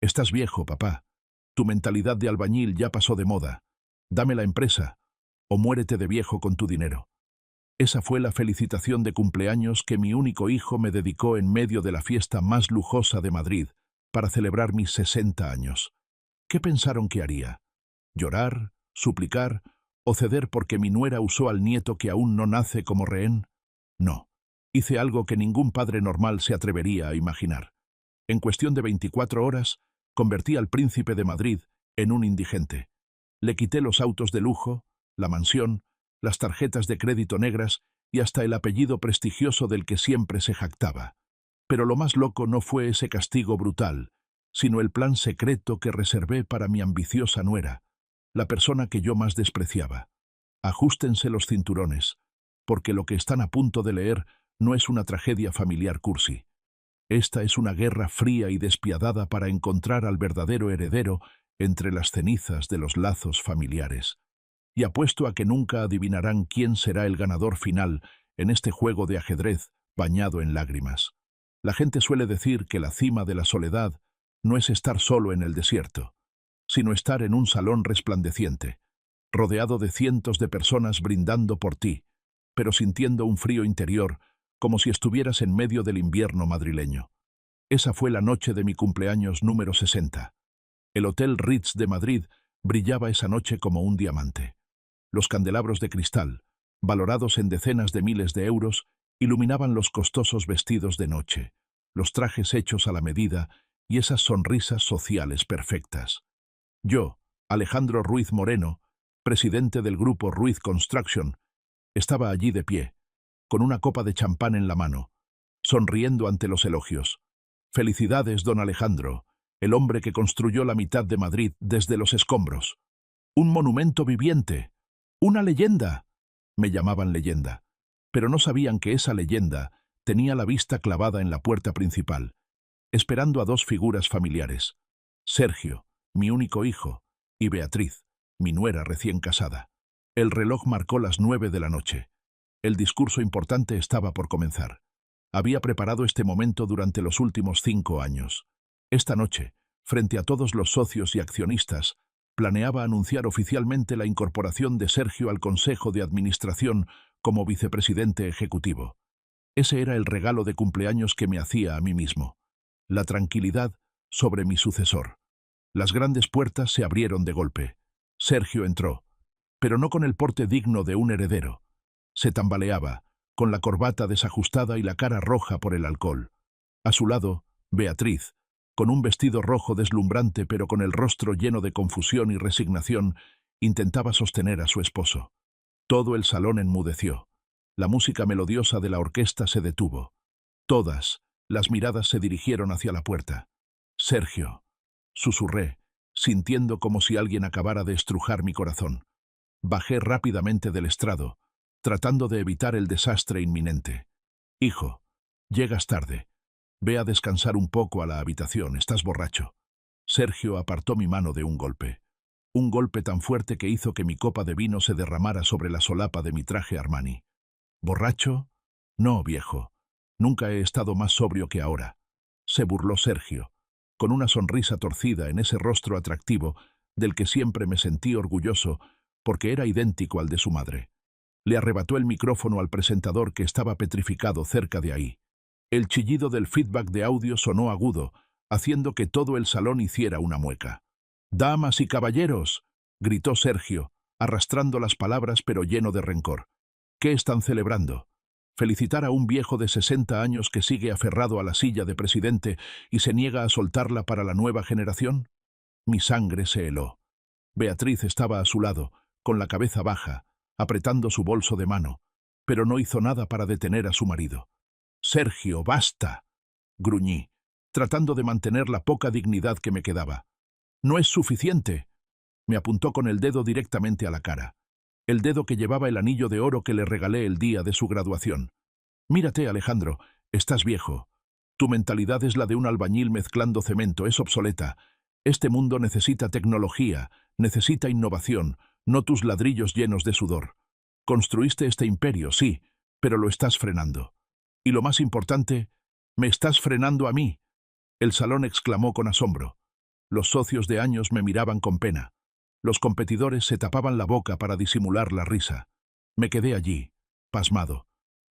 Estás viejo, papá. Tu mentalidad de albañil ya pasó de moda. Dame la empresa, o muérete de viejo con tu dinero. Esa fue la felicitación de cumpleaños que mi único hijo me dedicó en medio de la fiesta más lujosa de Madrid, para celebrar mis 60 años. ¿Qué pensaron que haría? ¿Llorar, suplicar o ceder porque mi nuera usó al nieto que aún no nace como rehén? No. Hice algo que ningún padre normal se atrevería a imaginar. En cuestión de 24 horas, convertí al príncipe de Madrid en un indigente. Le quité los autos de lujo, la mansión, las tarjetas de crédito negras y hasta el apellido prestigioso del que siempre se jactaba. Pero lo más loco no fue ese castigo brutal, sino el plan secreto que reservé para mi ambiciosa nuera, la persona que yo más despreciaba. Ajustense los cinturones, porque lo que están a punto de leer no es una tragedia familiar cursi. Esta es una guerra fría y despiadada para encontrar al verdadero heredero entre las cenizas de los lazos familiares. Y apuesto a que nunca adivinarán quién será el ganador final en este juego de ajedrez bañado en lágrimas. La gente suele decir que la cima de la soledad no es estar solo en el desierto, sino estar en un salón resplandeciente, rodeado de cientos de personas brindando por ti, pero sintiendo un frío interior como si estuvieras en medio del invierno madrileño. Esa fue la noche de mi cumpleaños número 60. El Hotel Ritz de Madrid brillaba esa noche como un diamante. Los candelabros de cristal, valorados en decenas de miles de euros, iluminaban los costosos vestidos de noche, los trajes hechos a la medida y esas sonrisas sociales perfectas. Yo, Alejandro Ruiz Moreno, presidente del grupo Ruiz Construction, estaba allí de pie, con una copa de champán en la mano, sonriendo ante los elogios. «Felicidades, don Alejandro, el hombre que construyó la mitad de Madrid desde los escombros. Un monumento viviente, una leyenda». Me llamaban leyenda, pero no sabían que esa leyenda tenía la vista clavada en la puerta principal, esperando a dos figuras familiares: Sergio, mi único hijo, y Beatriz, mi nuera recién casada. El reloj marcó las 9 de la noche. El discurso importante estaba por comenzar. Había preparado este momento durante los últimos 5 años. Esta noche, frente a todos los socios y accionistas, planeaba anunciar oficialmente la incorporación de Sergio al Consejo de Administración como vicepresidente ejecutivo. Ese era el regalo de cumpleaños que me hacía a mí mismo. La tranquilidad sobre mi sucesor. Las grandes puertas se abrieron de golpe. Sergio entró, pero no con el porte digno de un heredero. Se tambaleaba, con la corbata desajustada y la cara roja por el alcohol. A su lado, Beatriz, con un vestido rojo deslumbrante pero con el rostro lleno de confusión y resignación, intentaba sostener a su esposo. Todo el salón enmudeció. La música melodiosa de la orquesta se detuvo. Todas las miradas se dirigieron hacia la puerta. «Sergio», susurré, sintiendo como si alguien acabara de estrujar mi corazón. Bajé rápidamente del estrado, tratando de evitar el desastre inminente. «Hijo, llegas tarde. Ve a descansar un poco a la habitación, estás borracho». Sergio apartó mi mano de un golpe. Un golpe tan fuerte que hizo que mi copa de vino se derramara sobre la solapa de mi traje Armani. «¿Borracho? No, viejo. Nunca he estado más sobrio que ahora», se burló Sergio, con una sonrisa torcida en ese rostro atractivo del que siempre me sentí orgulloso porque era idéntico al de su madre. Le arrebató el micrófono al presentador que estaba petrificado cerca de ahí. El chillido del feedback de audio sonó agudo, haciendo que todo el salón hiciera una mueca. «Damas y caballeros», gritó Sergio, arrastrando las palabras pero lleno de rencor. «¿Qué están celebrando? ¿Felicitar a un viejo de 60 años que sigue aferrado a la silla de presidente y se niega a soltarla para la nueva generación?» Mi sangre se heló. Beatriz estaba a su lado, con la cabeza baja, apretando su bolso de mano, pero no hizo nada para detener a su marido. «Sergio, basta», gruñí, tratando de mantener la poca dignidad que me quedaba. «No es suficiente». Me apuntó con el dedo directamente a la cara, el dedo que llevaba el anillo de oro que le regalé el día de su graduación. «Mírate, Alejandro, estás viejo. Tu mentalidad es la de un albañil mezclando cemento, es obsoleta. Este mundo necesita tecnología, necesita innovación, no tus ladrillos llenos de sudor. Construiste este imperio, sí, pero lo estás frenando. Y lo más importante, me estás frenando a mí». El salón exclamó con asombro. Los socios de años me miraban con pena. Los competidores se tapaban la boca para disimular la risa. Me quedé allí, pasmado,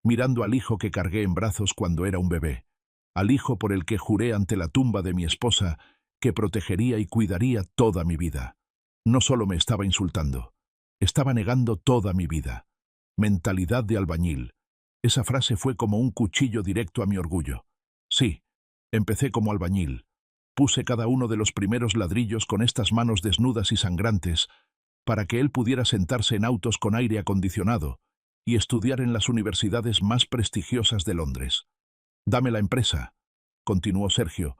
mirando al hijo que cargué en brazos cuando era un bebé, al hijo por el que juré ante la tumba de mi esposa que protegería y cuidaría toda mi vida. No solo me estaba insultando, estaba negando toda mi vida. Mentalidad de albañil. Esa frase fue como un cuchillo directo a mi orgullo. Sí, empecé como albañil. Puse cada uno de los primeros ladrillos con estas manos desnudas y sangrantes para que él pudiera sentarse en autos con aire acondicionado y estudiar en las universidades más prestigiosas de Londres. «Dame la empresa», continuó Sergio,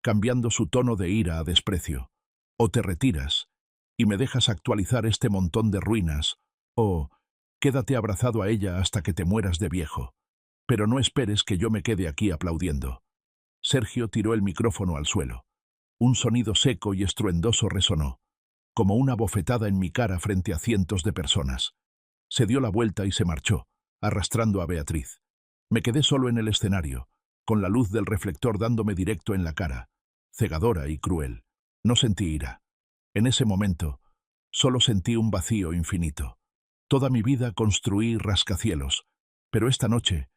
cambiando su tono de ira a desprecio. «O te retiras y me dejas actualizar este montón de ruinas, o quédate abrazado a ella hasta que te mueras de viejo. Pero no esperes que yo me quede aquí aplaudiendo». Sergio tiró el micrófono al suelo. Un sonido seco y estruendoso resonó, como una bofetada en mi cara frente a cientos de personas. Se dio la vuelta y se marchó, arrastrando a Beatriz. Me quedé solo en el escenario, con la luz del reflector dándome directo en la cara, cegadora y cruel. No sentí ira. En ese momento, solo sentí un vacío infinito. Toda mi vida construí rascacielos, pero esta noche,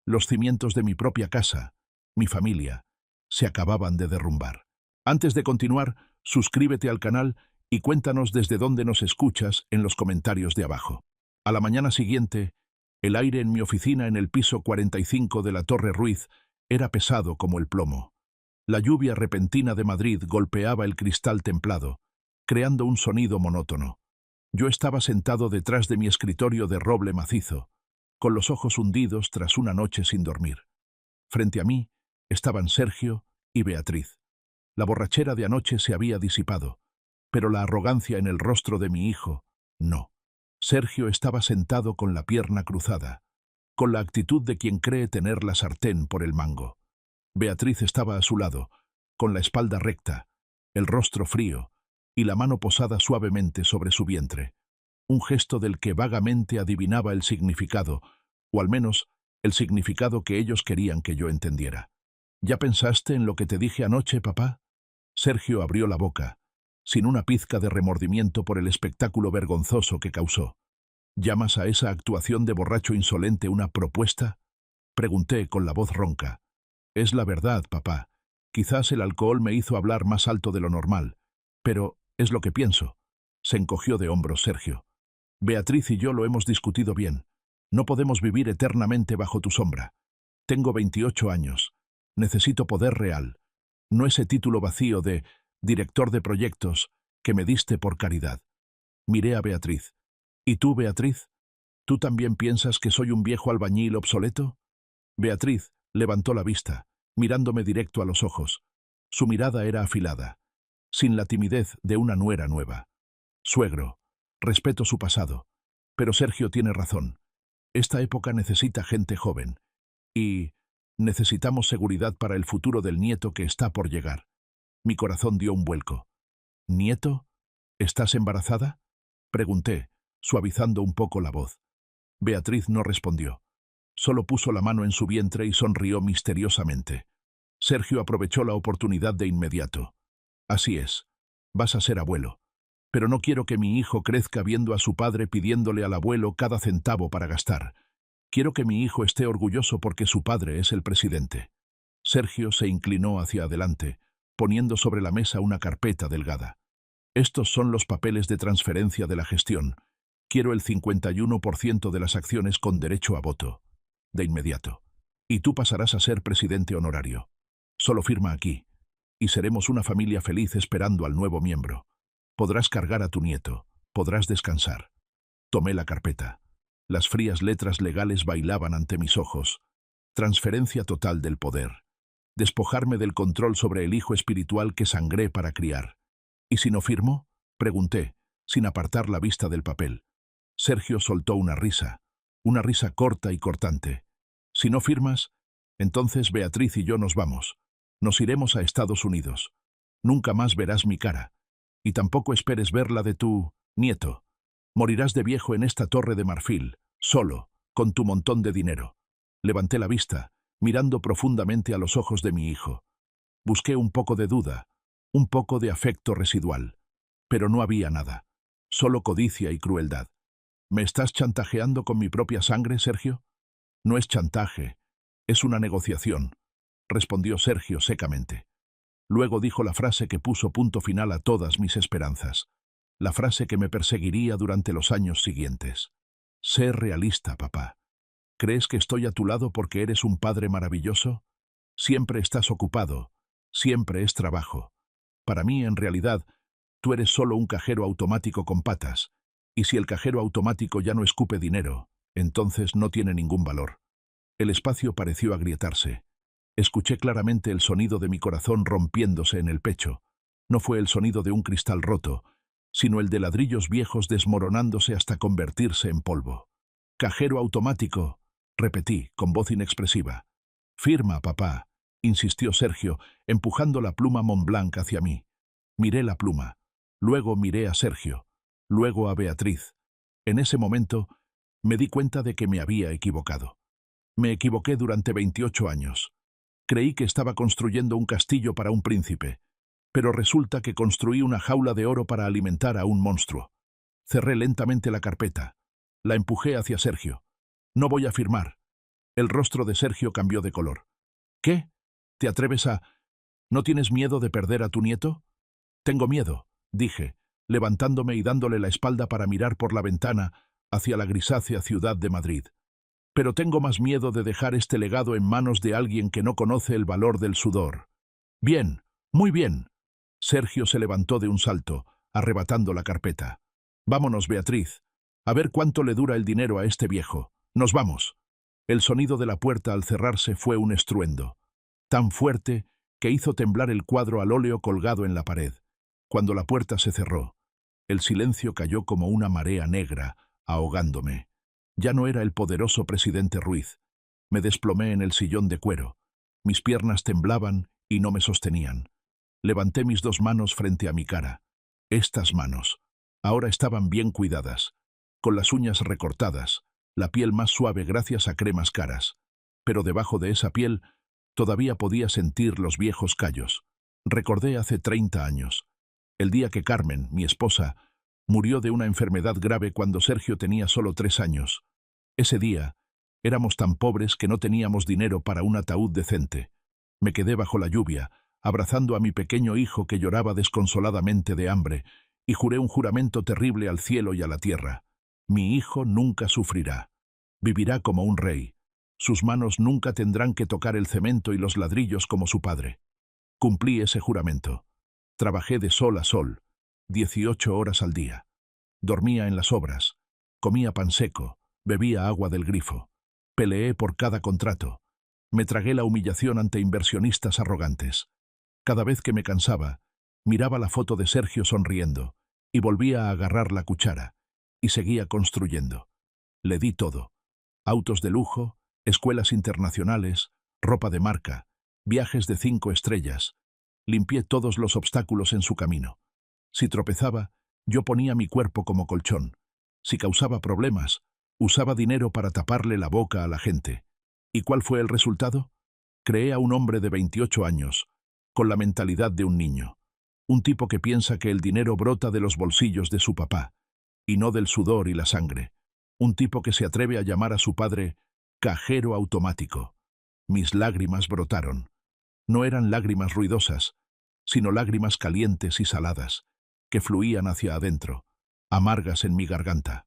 los cimientos de mi propia casa, mi familia, se acababan de derrumbar. Antes de continuar, suscríbete al canal y cuéntanos desde dónde nos escuchas en los comentarios de abajo. A la mañana siguiente, el aire en mi oficina en el piso 45 de la Torre Ruiz era pesado como el plomo. La lluvia repentina de Madrid golpeaba el cristal templado, creando un sonido monótono. Yo estaba sentado detrás de mi escritorio de roble macizo, con los ojos hundidos tras una noche sin dormir. Frente a mí estaban Sergio y Beatriz. La borrachera de anoche se había disipado, pero la arrogancia en el rostro de mi hijo, no. Sergio estaba sentado con la pierna cruzada, con la actitud de quien cree tener la sartén por el mango. Beatriz estaba a su lado, con la espalda recta, el rostro frío y la mano posada suavemente sobre su vientre. Un gesto del que vagamente adivinaba el significado, o al menos el significado que ellos querían que yo entendiera. ¿Ya pensaste en lo que te dije anoche, papá? Sergio abrió la boca, sin una pizca de remordimiento por el espectáculo vergonzoso que causó. ¿Llamas a esa actuación de borracho insolente una propuesta? Pregunté con la voz ronca. Es la verdad, papá. Quizás el alcohol me hizo hablar más alto de lo normal, pero es lo que pienso. Se encogió de hombros Sergio. Beatriz y yo lo hemos discutido bien. No podemos vivir eternamente bajo tu sombra. Tengo 28 años. Necesito poder real. No ese título vacío de director de proyectos que me diste por caridad. Miré a Beatriz. ¿Y tú, Beatriz? ¿Tú también piensas que soy un viejo albañil obsoleto? Beatriz levantó la vista, mirándome directo a los ojos. Su mirada era afilada, sin la timidez de una nuera nueva. Suegro, respeto su pasado, pero Sergio tiene razón. Esta época necesita gente joven. Y necesitamos seguridad para el futuro del nieto que está por llegar. Mi corazón dio un vuelco. ¿Nieto? ¿Estás embarazada? Pregunté, suavizando un poco la voz. Beatriz no respondió. Solo puso la mano en su vientre y sonrió misteriosamente. Sergio aprovechó la oportunidad de inmediato. Así es. Vas a ser abuelo. Pero no quiero que mi hijo crezca viendo a su padre pidiéndole al abuelo cada centavo para gastar. Quiero que mi hijo esté orgulloso porque su padre es el presidente. Sergio se inclinó hacia adelante, poniendo sobre la mesa una carpeta delgada. Estos son los papeles de transferencia de la gestión. Quiero el 51% de las acciones con derecho a voto. De inmediato. Y tú pasarás a ser presidente honorario. Solo firma aquí. Y seremos una familia feliz esperando al nuevo miembro. Podrás cargar a tu nieto. Podrás descansar. Tomé la carpeta. Las frías letras legales bailaban ante mis ojos. Transferencia total del poder. Despojarme del control sobre el hijo espiritual que sangré para criar. ¿Y si no firmo? Pregunté, sin apartar la vista del papel. Sergio soltó una risa corta y cortante. Si no firmas, entonces Beatriz y yo nos vamos. Nos iremos a Estados Unidos. Nunca más verás mi cara. Y tampoco esperes ver la de tu nieto. Morirás de viejo en esta torre de marfil, solo, con tu montón de dinero. Levanté la vista, mirando profundamente a los ojos de mi hijo. Busqué un poco de duda, un poco de afecto residual. Pero no había nada, solo codicia y crueldad. ¿Me estás chantajeando con mi propia sangre, Sergio? No es chantaje, es una negociación, respondió Sergio secamente. Luego dijo la frase que puso punto final a todas mis esperanzas, la frase que me perseguiría durante los años siguientes. Sé realista, papá. ¿Crees que estoy a tu lado porque eres un padre maravilloso? Siempre estás ocupado, siempre es trabajo. Para mí, en realidad, tú eres solo un cajero automático con patas, y si el cajero automático ya no escupe dinero, entonces no tiene ningún valor. El espacio pareció agrietarse. Escuché claramente el sonido de mi corazón rompiéndose en el pecho. No fue el sonido de un cristal roto, sino el de ladrillos viejos desmoronándose hasta convertirse en polvo. «Cajero automático», repetí, con voz inexpresiva. «Firma, papá», insistió Sergio, empujando la pluma Montblanc hacia mí. Miré la pluma. Luego miré a Sergio. Luego a Beatriz. En ese momento me di cuenta de que me había equivocado. Me equivoqué durante 28 años. Creí que estaba construyendo un castillo para un príncipe, pero resulta que construí una jaula de oro para alimentar a un monstruo. Cerré lentamente la carpeta. La empujé hacia Sergio. «No voy a firmar». El rostro de Sergio cambió de color. «¿Qué? ¿Te atreves a...? ¿No tienes miedo de perder a tu nieto?» «Tengo miedo», dije, levantándome y dándole la espalda para mirar por la ventana hacia la grisácea ciudad de Madrid. «Pero tengo más miedo de dejar este legado en manos de alguien que no conoce el valor del sudor». «Bien, muy bien». Sergio se levantó de un salto, arrebatando la carpeta. «Vámonos, Beatriz. A ver cuánto le dura el dinero a este viejo. Nos vamos». El sonido de la puerta al cerrarse fue un estruendo, tan fuerte que hizo temblar el cuadro al óleo colgado en la pared. Cuando la puerta se cerró, el silencio cayó como una marea negra, ahogándome. Ya no era el poderoso presidente Ruiz. Me desplomé en el sillón de cuero. Mis piernas temblaban y no me sostenían. Levanté mis dos manos frente a mi cara. Estas manos. Ahora estaban bien cuidadas, con las uñas recortadas, la piel más suave gracias a cremas caras. Pero debajo de esa piel todavía podía sentir los viejos callos. Recordé hace 30 años. El día que Carmen, mi esposa, murió de una enfermedad grave cuando Sergio tenía solo 3 años. Ese día, éramos tan pobres que no teníamos dinero para un ataúd decente. Me quedé bajo la lluvia, abrazando a mi pequeño hijo que lloraba desconsoladamente de hambre, y juré un juramento terrible al cielo y a la tierra. Mi hijo nunca sufrirá. Vivirá como un rey. Sus manos nunca tendrán que tocar el cemento y los ladrillos como su padre. Cumplí ese juramento. Trabajé de sol a sol, 18 horas al día. Dormía en las obras, comía pan seco, bebía agua del grifo. Peleé por cada contrato. Me tragué la humillación ante inversionistas arrogantes. Cada vez que me cansaba, miraba la foto de Sergio sonriendo y volvía a agarrar la cuchara y seguía construyendo. Le di todo. Autos de lujo, escuelas internacionales, ropa de marca, viajes de 5 estrellas. Limpié todos los obstáculos en su camino. Si tropezaba, yo ponía mi cuerpo como colchón. Si causaba problemas, usaba dinero para taparle la boca a la gente. ¿Y cuál fue el resultado? Creé a un hombre de 28 años, con la mentalidad de un niño. Un tipo que piensa que el dinero brota de los bolsillos de su papá, y no del sudor y la sangre. Un tipo que se atreve a llamar a su padre cajero automático. Mis lágrimas brotaron. No eran lágrimas ruidosas, sino lágrimas calientes y saladas, que fluían hacia adentro, amargas en mi garganta.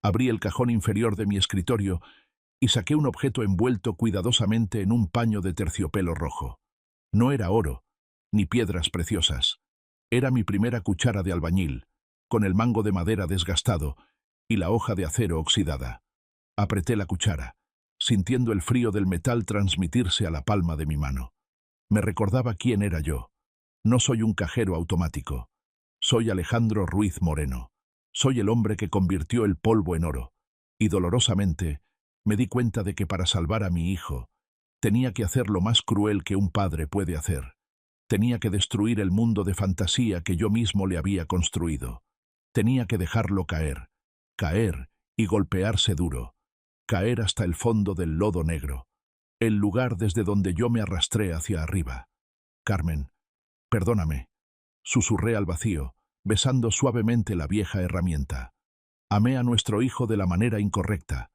Abrí el cajón inferior de mi escritorio y saqué un objeto envuelto cuidadosamente en un paño de terciopelo rojo. No era oro, ni piedras preciosas. Era mi primera cuchara de albañil, con el mango de madera desgastado y la hoja de acero oxidada. Apreté la cuchara, sintiendo el frío del metal transmitirse a la palma de mi mano. Me recordaba quién era yo. No soy un cajero automático. Soy Alejandro Ruiz Moreno. Soy el hombre que convirtió el polvo en oro. Y dolorosamente me di cuenta de que para salvar a mi hijo, tenía que hacer lo más cruel que un padre puede hacer. Tenía que destruir el mundo de fantasía que yo mismo le había construido. Tenía que dejarlo caer, caer y golpearse duro, caer hasta el fondo del lodo negro, el lugar desde donde yo me arrastré hacia arriba. Carmen, perdóname. susurré al vacío, besando suavemente la vieja herramienta. Amé a nuestro hijo de la manera incorrecta.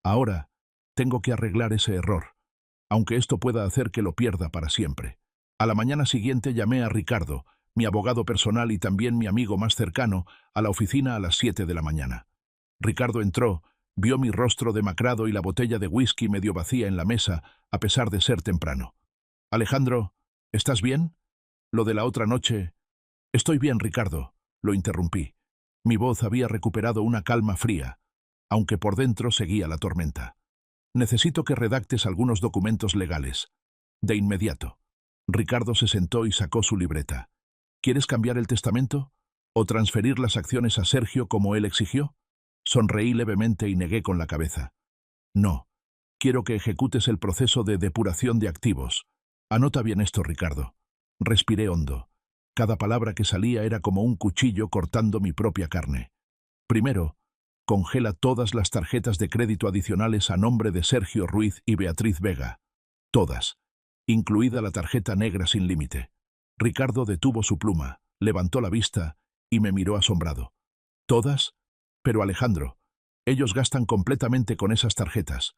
Ahora, tengo que arreglar ese error, aunque esto pueda hacer que lo pierda para siempre. A la mañana siguiente llamé a Ricardo, mi abogado personal y también mi amigo más cercano, a la oficina a las 7 de la mañana. Ricardo entró, vio mi rostro demacrado y la botella de whisky medio vacía en la mesa, a pesar de ser temprano. «Alejandro, ¿estás bien? Lo de la otra noche...» «Estoy bien, Ricardo», lo interrumpí. Mi voz había recuperado una calma fría, aunque por dentro seguía la tormenta. «Necesito que redactes algunos documentos legales. De inmediato». Ricardo se sentó y sacó su libreta. «¿Quieres cambiar el testamento? ¿O transferir las acciones a Sergio como él exigió?» Sonreí levemente y negué con la cabeza. «No. Quiero que ejecutes el proceso de depuración de activos. Anota bien esto, Ricardo». Respiré hondo. Cada palabra que salía era como un cuchillo cortando mi propia carne. «Primero, congela todas las tarjetas de crédito adicionales a nombre de Sergio Ruiz y Beatriz Vega. Todas, incluida la tarjeta negra sin límite». Ricardo detuvo su pluma, levantó la vista y me miró asombrado. «¿Todas? Pero Alejandro, ellos gastan completamente con esas tarjetas.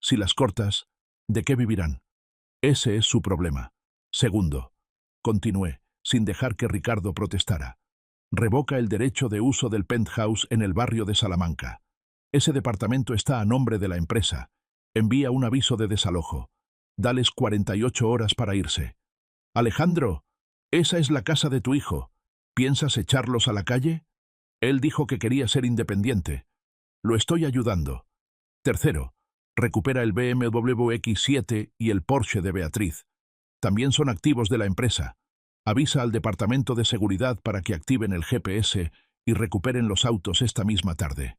Si las cortas, ¿de qué vivirán?» «Ese es su problema». «Segundo», continué, sin dejar que Ricardo protestara, «revoca el derecho de uso del penthouse en el barrio de Salamanca. Ese departamento está a nombre de la empresa. Envía un aviso de desalojo. Dales 48 horas para irse». «Alejandro, esa es la casa de tu hijo. ¿Piensas echarlos a la calle?» «Él dijo que quería ser independiente. Lo estoy ayudando». «Tercero, recupera el BMW X7 y el Porsche de Beatriz. También son activos de la empresa. Avisa al departamento de seguridad para que activen el GPS y recuperen los autos esta misma tarde.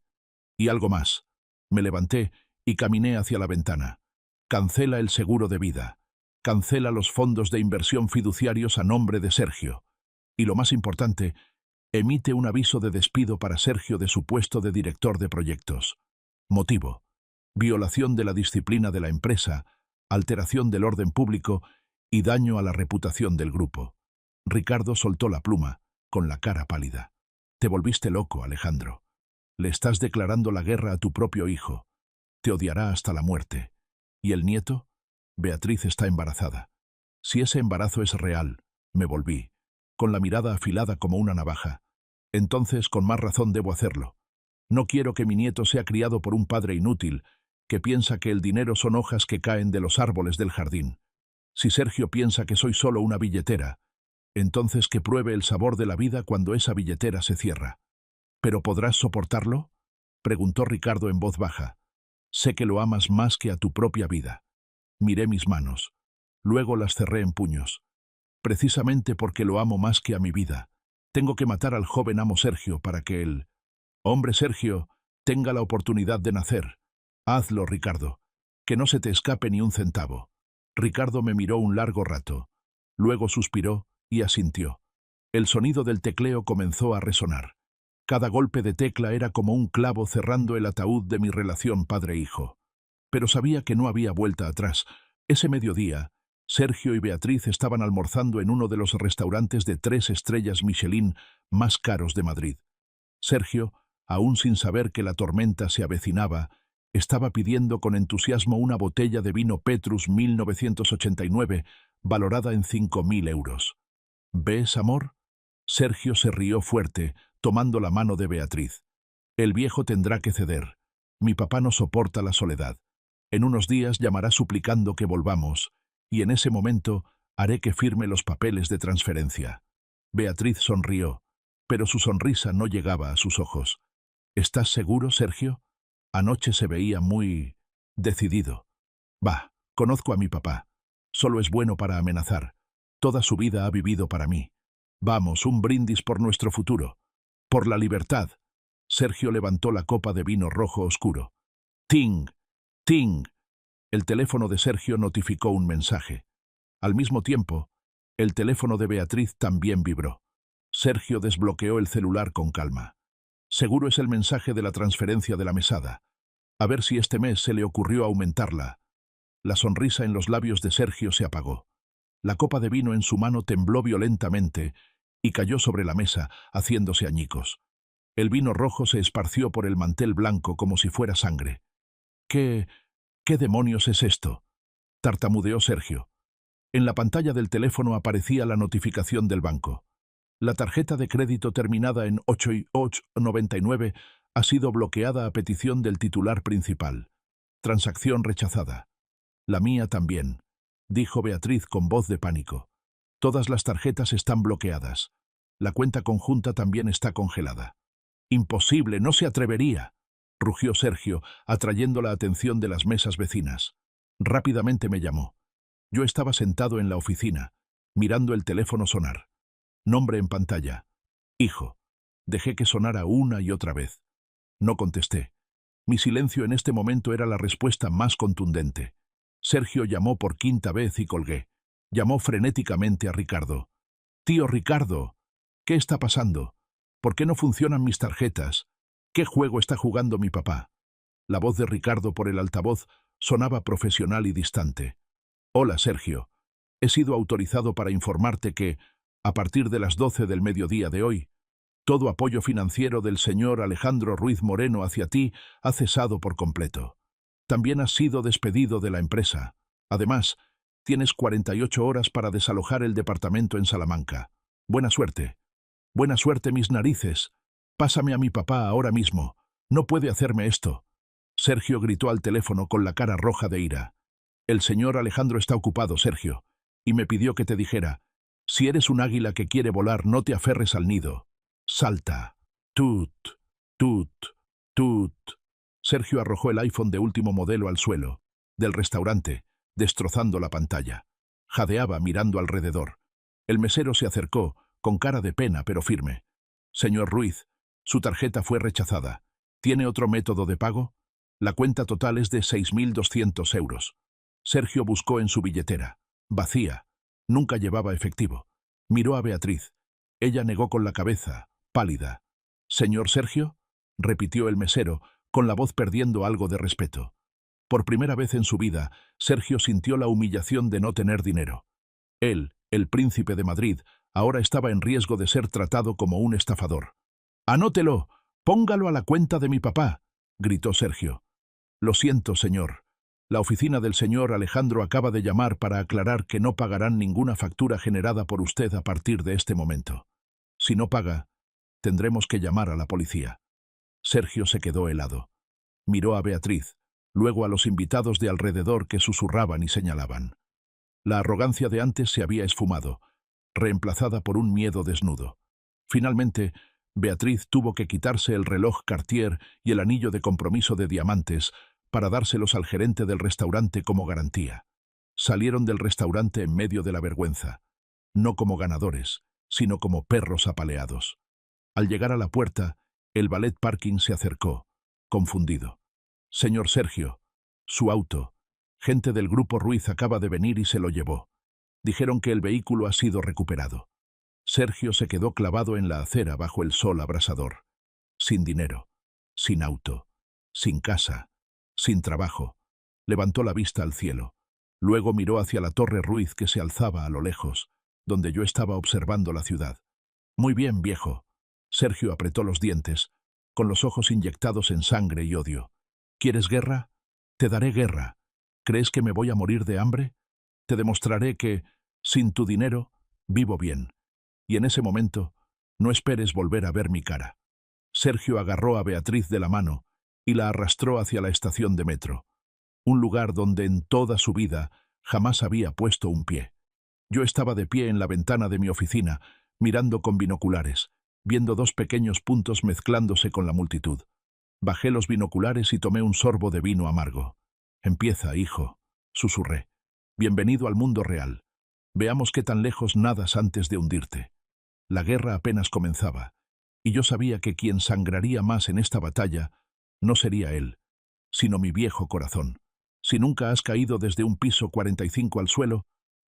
Y algo más». Me levanté y caminé hacia la ventana. «Cancela el seguro de vida. Cancela los fondos de inversión fiduciarios a nombre de Sergio. Y lo más importante, emite un aviso de despido para Sergio de su puesto de director de proyectos. Motivo: violación de la disciplina de la empresa, alteración del orden público y daño a la reputación del grupo». Ricardo soltó la pluma, con la cara pálida. «Te volviste loco, Alejandro. Le estás declarando la guerra a tu propio hijo. Te odiará hasta la muerte. ¿Y el nieto? Beatriz está embarazada. Si ese embarazo es real», me volví, con la mirada afilada como una navaja, «entonces con más razón debo hacerlo. No quiero que mi nieto sea criado por un padre inútil, que piensa que el dinero son hojas que caen de los árboles del jardín. Si Sergio piensa que soy solo una billetera, entonces que pruebe el sabor de la vida cuando esa billetera se cierra». «¿Pero podrás soportarlo?», preguntó Ricardo en voz baja. «Sé que lo amas más que a tu propia vida». Miré mis manos. Luego las cerré en puños. «Precisamente porque lo amo más que a mi vida. Tengo que matar al joven amo Sergio para que el hombre Sergio tenga la oportunidad de nacer. Hazlo, Ricardo. Que no se te escape ni un centavo». Ricardo me miró un largo rato. Luego suspiró y asintió. El sonido del tecleo comenzó a resonar. Cada golpe de tecla era como un clavo cerrando el ataúd de mi relación padre-hijo. Pero sabía que no había vuelta atrás. Ese mediodía, Sergio y Beatriz estaban almorzando en uno de los restaurantes de 3 estrellas Michelin más caros de Madrid. Sergio, aún sin saber que la tormenta se avecinaba, estaba pidiendo con entusiasmo una botella de vino Petrus 1989, valorada en 5.000 euros. «¿Ves, amor?». Sergio se rió fuerte, tomando la mano de Beatriz. «El viejo tendrá que ceder. Mi papá no soporta la soledad. En unos días llamará suplicando que volvamos, y en ese momento haré que firme los papeles de transferencia». Beatriz sonrió, pero su sonrisa no llegaba a sus ojos. «¿Estás seguro, Sergio? Anoche se veía muy decidido». «Bah, conozco a mi papá. Solo es bueno para amenazar. Toda su vida ha vivido para mí. Vamos, un brindis por nuestro futuro. Por la libertad». Sergio levantó la copa de vino rojo oscuro. «Ting, ting». El teléfono de Sergio notificó un mensaje. Al mismo tiempo, el teléfono de Beatriz también vibró. Sergio desbloqueó el celular con calma. «Seguro es el mensaje de la transferencia de la mesada. A ver si este mes se le ocurrió aumentarla». La sonrisa en los labios de Sergio se apagó. La copa de vino en su mano tembló violentamente y cayó sobre la mesa, haciéndose añicos. El vino rojo se esparció por el mantel blanco como si fuera sangre. ¿Qué demonios es esto?, tartamudeó Sergio. En la pantalla del teléfono aparecía la notificación del banco. La tarjeta de crédito terminada en 8899 ha sido bloqueada a petición del titular principal. Transacción rechazada. La mía también, dijo Beatriz con voz de pánico. Todas las tarjetas están bloqueadas. La cuenta conjunta también está congelada. Imposible, no se atrevería, rugió Sergio, atrayendo la atención de las mesas vecinas. Rápidamente me llamó. Yo estaba sentado en la oficina, mirando el teléfono sonar. Nombre en pantalla. Hijo. Dejé que sonara una y otra vez. No contesté. Mi silencio en este momento era la respuesta más contundente. Sergio llamó por quinta vez y colgué. Llamó frenéticamente a Ricardo. «Tío Ricardo, ¿qué está pasando? ¿Por qué no funcionan mis tarjetas? ¿Qué juego está jugando mi papá?» La voz de Ricardo por el altavoz sonaba profesional y distante. «Hola, Sergio. He sido autorizado para informarte que, a partir de las 12 del mediodía de hoy, todo apoyo financiero del señor Alejandro Ruiz Moreno hacia ti ha cesado por completo. También has sido despedido de la empresa. Además, tienes 48 horas para desalojar el departamento en Salamanca. Buena suerte. Buena suerte, mis narices. Pásame a mi papá ahora mismo. No puede hacerme esto». Sergio gritó al teléfono con la cara roja de ira. «El señor Alejandro está ocupado, Sergio, y me pidió que te dijera, si eres un águila que quiere volar, no te aferres al nido. Salta. Tut, tut, tut». Sergio arrojó el iPhone de último modelo al suelo, del restaurante, destrozando la pantalla. Jadeaba mirando alrededor. El mesero se acercó, con cara de pena pero firme. «Señor Ruiz, su tarjeta fue rechazada. ¿Tiene otro método de pago? La cuenta total es de 6.200 euros. Sergio buscó en su billetera. Vacía. Nunca llevaba efectivo. Miró a Beatriz. Ella negó con la cabeza, pálida. «¿Señor Sergio?», repitió el mesero, con la voz perdiendo algo de respeto. Por primera vez en su vida, Sergio sintió la humillación de no tener dinero. Él, el príncipe de Madrid, ahora estaba en riesgo de ser tratado como un estafador. «Anótelo, póngalo a la cuenta de mi papá», gritó Sergio. «Lo siento, señor. La oficina del señor Alejandro acaba de llamar para aclarar que no pagarán ninguna factura generada por usted a partir de este momento. Si no paga, tendremos que llamar a la policía». Sergio se quedó helado. Miró a Beatriz, luego a los invitados de alrededor que susurraban y señalaban. La arrogancia de antes se había esfumado, reemplazada por un miedo desnudo. Finalmente, Beatriz tuvo que quitarse el reloj Cartier y el anillo de compromiso de diamantes para dárselos al gerente del restaurante como garantía. Salieron del restaurante en medio de la vergüenza, no como ganadores, sino como perros apaleados. Al llegar a la puerta, el valet parking se acercó, confundido. «Señor Sergio, su auto. Gente del grupo Ruiz acaba de venir y se lo llevó. Dijeron que el vehículo ha sido recuperado». Sergio se quedó clavado en la acera bajo el sol abrasador. Sin dinero, sin auto, sin casa, sin trabajo. Levantó la vista al cielo. Luego miró hacia la Torre Ruiz que se alzaba a lo lejos, donde yo estaba observando la ciudad. «Muy bien, viejo». Sergio apretó los dientes, con los ojos inyectados en sangre y odio. «¿Quieres guerra? Te daré guerra. ¿Crees que me voy a morir de hambre? Te demostraré que, sin tu dinero, vivo bien. Y en ese momento, no esperes volver a ver mi cara». Sergio agarró a Beatriz de la mano y la arrastró hacia la estación de metro, un lugar donde en toda su vida jamás había puesto un pie. Yo estaba de pie en la ventana de mi oficina, mirando con binoculares, viendo dos pequeños puntos mezclándose con la multitud. Bajé los binoculares y tomé un sorbo de vino amargo. «Empieza, hijo», susurré. «Bienvenido al mundo real. Veamos qué tan lejos nadas antes de hundirte». La guerra apenas comenzaba, y yo sabía que quien sangraría más en esta batalla no sería él, sino mi viejo corazón. Si nunca has caído desde un piso 45 al suelo,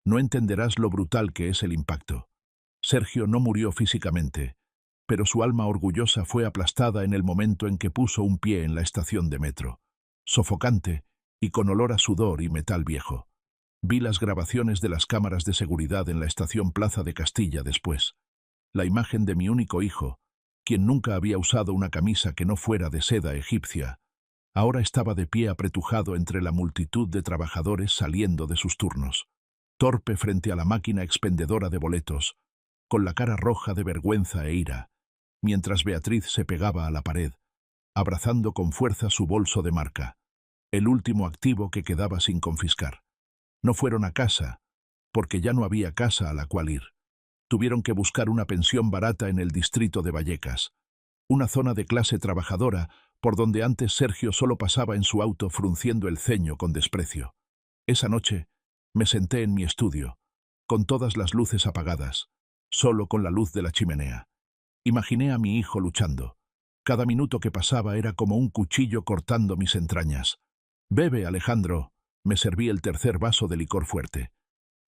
no entenderás lo brutal que es el impacto. Sergio no murió físicamente, pero su alma orgullosa fue aplastada en el momento en que puso un pie en la estación de metro, sofocante y con olor a sudor y metal viejo. Vi las grabaciones de las cámaras de seguridad en la estación Plaza de Castilla después. La imagen de mi único hijo, quien nunca había usado una camisa que no fuera de seda egipcia, ahora estaba de pie apretujado entre la multitud de trabajadores saliendo de sus turnos, torpe frente a la máquina expendedora de boletos, con la cara roja de vergüenza e ira, mientras Beatriz se pegaba a la pared, abrazando con fuerza su bolso de marca, el último activo que quedaba sin confiscar. No fueron a casa, porque ya no había casa a la cual ir. Tuvieron que buscar una pensión barata en el distrito de Vallecas, una zona de clase trabajadora por donde antes Sergio solo pasaba en su auto frunciendo el ceño con desprecio. Esa noche me senté en mi estudio, con todas las luces apagadas, solo con la luz de la chimenea. Imaginé a mi hijo luchando. Cada minuto que pasaba era como un cuchillo cortando mis entrañas. «Bebe, Alejandro», me serví el tercer vaso de licor fuerte.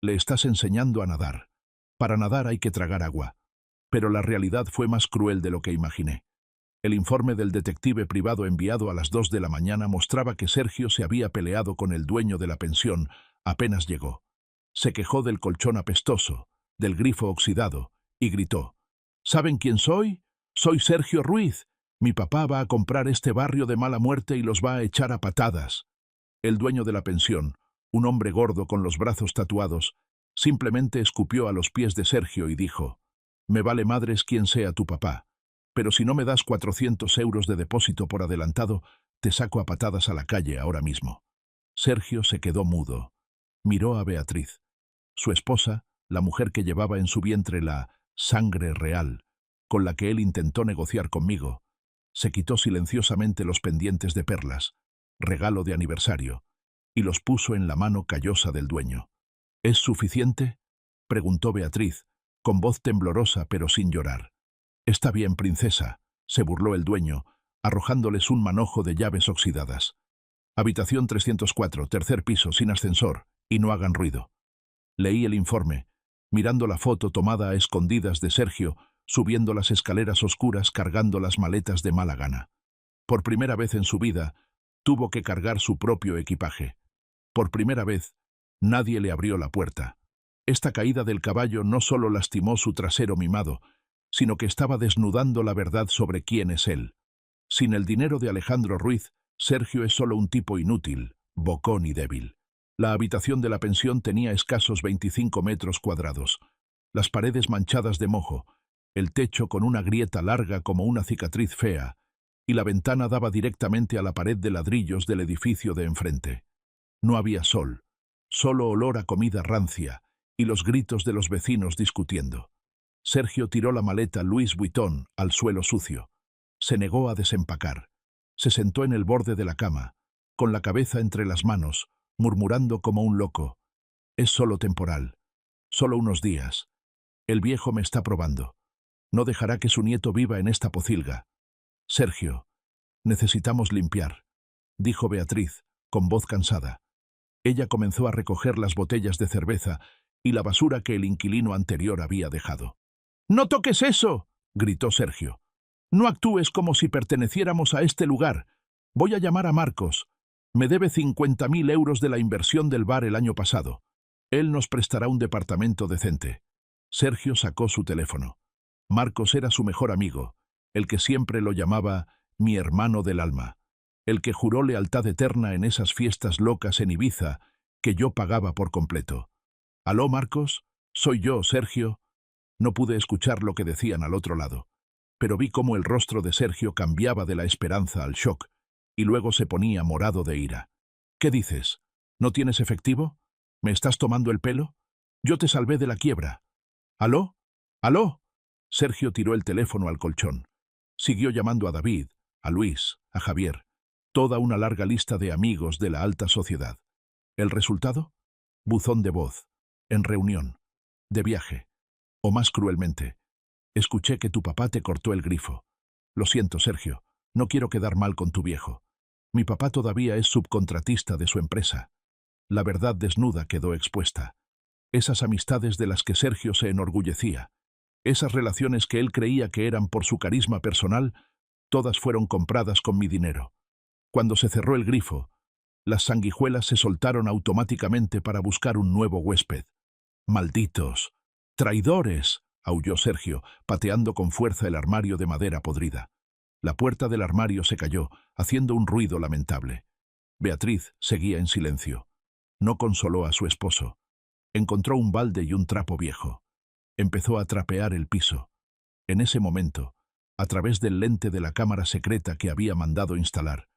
«Le estás enseñando a nadar. Para nadar hay que tragar agua». Pero la realidad fue más cruel de lo que imaginé. El informe del detective privado enviado a las 2 de la mañana mostraba que Sergio se había peleado con el dueño de la pensión apenas llegó. Se quejó del colchón apestoso, del grifo oxidado, y gritó: «¿Saben quién soy? Soy Sergio Ruiz. Mi papá va a comprar este barrio de mala muerte y los va a echar a patadas». El dueño de la pensión, un hombre gordo con los brazos tatuados, simplemente escupió a los pies de Sergio y dijo: «Me vale madres quién sea tu papá, pero si no me das 400 euros de depósito por adelantado, te saco a patadas a la calle ahora mismo». Sergio se quedó mudo. Miró a Beatriz, su esposa, la mujer que llevaba en su vientre la sangre real, con la que él intentó negociar conmigo. Se quitó silenciosamente los pendientes de perlas, regalo de aniversario, y los puso en la mano callosa del dueño. «¿Es suficiente?», preguntó Beatriz, con voz temblorosa pero sin llorar. «Está bien, princesa», se burló el dueño, arrojándoles un manojo de llaves oxidadas. «Habitación 304, tercer piso, sin ascensor, y no hagan ruido». Leí el informe, mirando la foto tomada a escondidas de Sergio, subiendo las escaleras oscuras cargando las maletas de mala gana. Por primera vez en su vida, tuvo que cargar su propio equipaje. Por primera vez, nadie le abrió la puerta. Esta caída del caballo no solo lastimó su trasero mimado, sino que estaba desnudando la verdad sobre quién es él. Sin el dinero de Alejandro Ruiz, Sergio es solo un tipo inútil, bocón y débil. La habitación de la pensión tenía escasos 25 metros cuadrados, las paredes manchadas de mojo, el techo con una grieta larga como una cicatriz fea, y la ventana daba directamente a la pared de ladrillos del edificio de enfrente. No había sol, solo olor a comida rancia y los gritos de los vecinos discutiendo. Sergio tiró la maleta Louis Vuitton al suelo sucio. Se negó a desempacar. Se sentó en el borde de la cama, con la cabeza entre las manos, murmurando como un loco: «Es solo temporal. Solo unos días. El viejo me está probando. No dejará que su nieto viva en esta pocilga». «Sergio, necesitamos limpiar», dijo Beatriz, con voz cansada. Ella comenzó a recoger las botellas de cerveza y la basura que el inquilino anterior había dejado. «¡No toques eso!», gritó Sergio. «No actúes como si perteneciéramos a este lugar. Voy a llamar a Marcos. Me debe 50.000 euros de la inversión del bar el año pasado. Él nos prestará un departamento decente». Sergio sacó su teléfono. Marcos era su mejor amigo, el que siempre lo llamaba mi hermano del alma, el que juró lealtad eterna en esas fiestas locas en Ibiza que yo pagaba por completo. «¿Aló, Marcos? Soy yo, Sergio». No pude escuchar lo que decían al otro lado, pero vi cómo el rostro de Sergio cambiaba de la esperanza al shock, y luego se ponía morado de ira. «¿Qué dices? ¿No tienes efectivo? ¿Me estás tomando el pelo? Yo te salvé de la quiebra». «¿Aló? ¿Aló?». Sergio tiró el teléfono al colchón. Siguió llamando a David, a Luis, a Javier, toda una larga lista de amigos de la alta sociedad. ¿El resultado? Buzón de voz, en reunión, de viaje, o más cruelmente: «Escuché que tu papá te cortó el grifo. Lo siento, Sergio, no quiero quedar mal con tu viejo. Mi papá todavía es subcontratista de su empresa». La verdad desnuda quedó expuesta. Esas amistades de las que Sergio se enorgullecía, esas relaciones que él creía que eran por su carisma personal, todas fueron compradas con mi dinero. Cuando se cerró el grifo, las sanguijuelas se soltaron automáticamente para buscar un nuevo huésped. «¡Malditos! ¡Traidores!», aulló Sergio, pateando con fuerza el armario de madera podrida. La puerta del armario se cayó, haciendo un ruido lamentable. Beatriz seguía en silencio. No consoló a su esposo. Encontró un balde y un trapo viejo. Empezó a trapear el piso. En ese momento, a través del lente de la cámara secreta que había mandado instalar.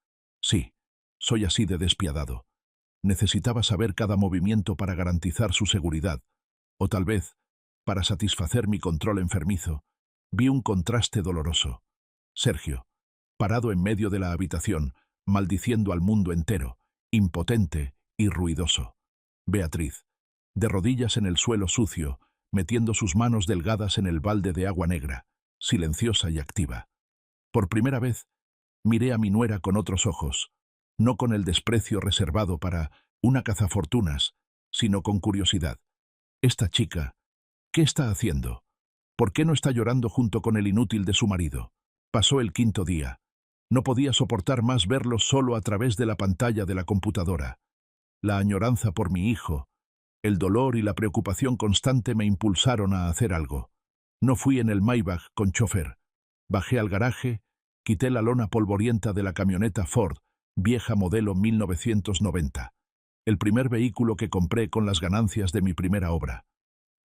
Sí, soy así de despiadado. Necesitaba saber cada movimiento para garantizar su seguridad, o tal vez, para satisfacer mi control enfermizo, vi un contraste doloroso. Sergio, parado en medio de la habitación, maldiciendo al mundo entero, impotente y ruidoso. Beatriz, de rodillas en el suelo sucio, metiendo sus manos delgadas en el balde de agua negra, silenciosa y activa. Por primera vez, miré a mi nuera con otros ojos, no con el desprecio reservado para una cazafortunas, sino con curiosidad. Esta chica, ¿qué está haciendo? ¿Por qué no está llorando junto con el inútil de su marido? Pasó el quinto día. No podía soportar más verlo solo a través de la pantalla de la computadora. La añoranza por mi hijo, el dolor y la preocupación constante me impulsaron a hacer algo. No fui en el Maybach con chofer. Bajé al garaje, quité la lona polvorienta de la camioneta Ford, vieja modelo 1990. El primer vehículo que compré con las ganancias de mi primera obra.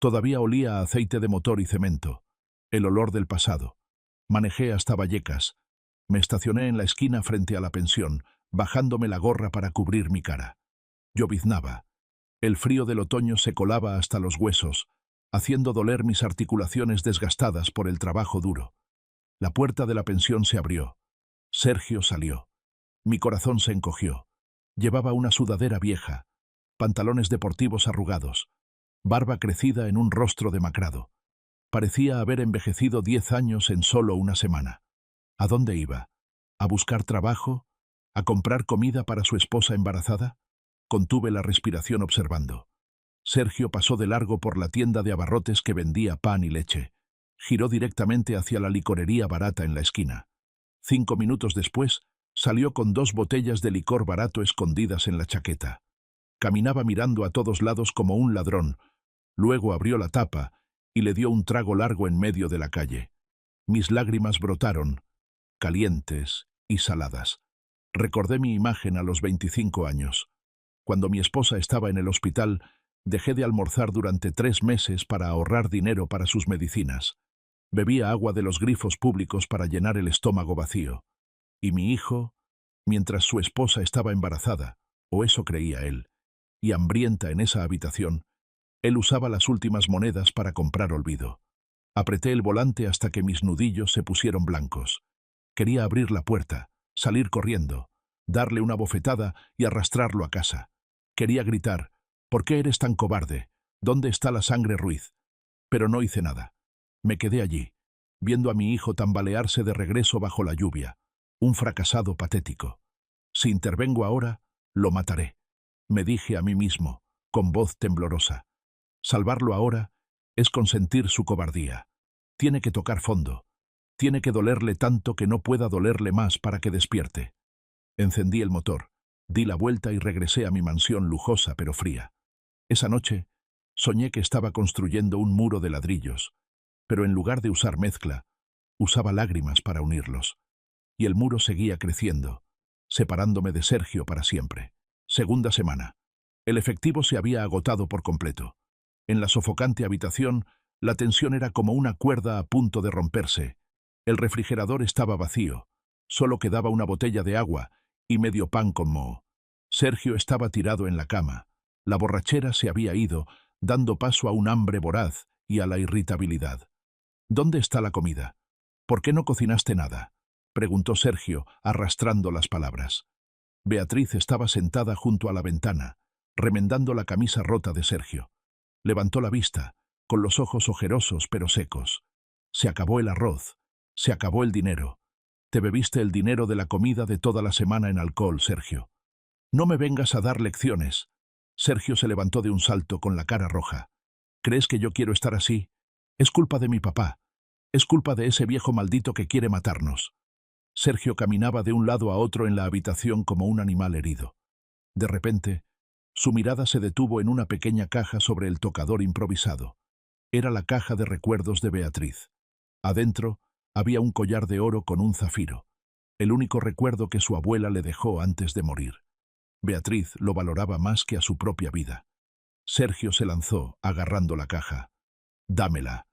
Todavía olía a aceite de motor y cemento, el olor del pasado. Manejé hasta Vallecas. Me estacioné en la esquina frente a la pensión, bajándome la gorra para cubrir mi cara. Lloviznaba. El frío del otoño se colaba hasta los huesos, haciendo doler mis articulaciones desgastadas por el trabajo duro. La puerta de la pensión se abrió. Sergio salió. Mi corazón se encogió. Llevaba una sudadera vieja, pantalones deportivos arrugados, barba crecida en un rostro demacrado. Parecía haber envejecido 10 años en solo una semana. ¿A dónde iba? ¿A buscar trabajo? ¿A comprar comida para su esposa embarazada? Contuve la respiración observando. Sergio pasó de largo por la tienda de abarrotes que vendía pan y leche. Giró directamente hacia la licorería barata en la esquina. 5 minutos después, salió con 2 botellas de licor barato escondidas en la chaqueta. Caminaba mirando a todos lados como un ladrón. Luego abrió la tapa y le dio un trago largo en medio de la calle. Mis lágrimas brotaron, calientes y saladas. Recordé mi imagen a los 25 años. Cuando mi esposa estaba en el hospital, dejé de almorzar durante 3 meses para ahorrar dinero para sus medicinas. Bebía agua de los grifos públicos para llenar el estómago vacío. Y mi hijo, mientras su esposa estaba embarazada, o eso creía él, y hambrienta en esa habitación, él usaba las últimas monedas para comprar olvido. Apreté el volante hasta que mis nudillos se pusieron blancos. Quería abrir la puerta, salir corriendo, darle una bofetada y arrastrarlo a casa. Quería gritar, ¿por qué eres tan cobarde? ¿Dónde está la sangre Ruiz? Pero no hice nada. Me quedé allí, viendo a mi hijo tambalearse de regreso bajo la lluvia, un fracasado patético. Si intervengo ahora, lo mataré, me dije a mí mismo, con voz temblorosa. Salvarlo ahora es consentir su cobardía. Tiene que tocar fondo. Tiene que dolerle tanto que no pueda dolerle más para que despierte. Encendí el motor, di la vuelta y regresé a mi mansión lujosa pero fría. Esa noche, soñé que estaba construyendo un muro de ladrillos, pero en lugar de usar mezcla, usaba lágrimas para unirlos. Y el muro seguía creciendo, separándome de Sergio para siempre. Segunda semana. El efectivo se había agotado por completo. En la sofocante habitación, la tensión era como una cuerda a punto de romperse. El refrigerador estaba vacío. Solo quedaba una botella de agua y medio pan con moho. Sergio estaba tirado en la cama. La borrachera se había ido, dando paso a un hambre voraz y a la irritabilidad. ¿Dónde está la comida? ¿Por qué no cocinaste nada?, preguntó Sergio, arrastrando las palabras. Beatriz estaba sentada junto a la ventana, remendando la camisa rota de Sergio. Levantó la vista, con los ojos ojerosos pero secos. Se acabó el arroz, se acabó el dinero. Te bebiste el dinero de la comida de toda la semana en alcohol, Sergio. No me vengas a dar lecciones. Sergio se levantó de un salto con la cara roja. ¿Crees que yo quiero estar así? Es culpa de mi papá. Es culpa de ese viejo maldito que quiere matarnos. Sergio caminaba de un lado a otro en la habitación como un animal herido. De repente, su mirada se detuvo en una pequeña caja sobre el tocador improvisado. Era la caja de recuerdos de Beatriz. Adentro había un collar de oro con un zafiro, el único recuerdo que su abuela le dejó antes de morir. Beatriz lo valoraba más que a su propia vida. Sergio se lanzó, agarrando la caja. «Dámela.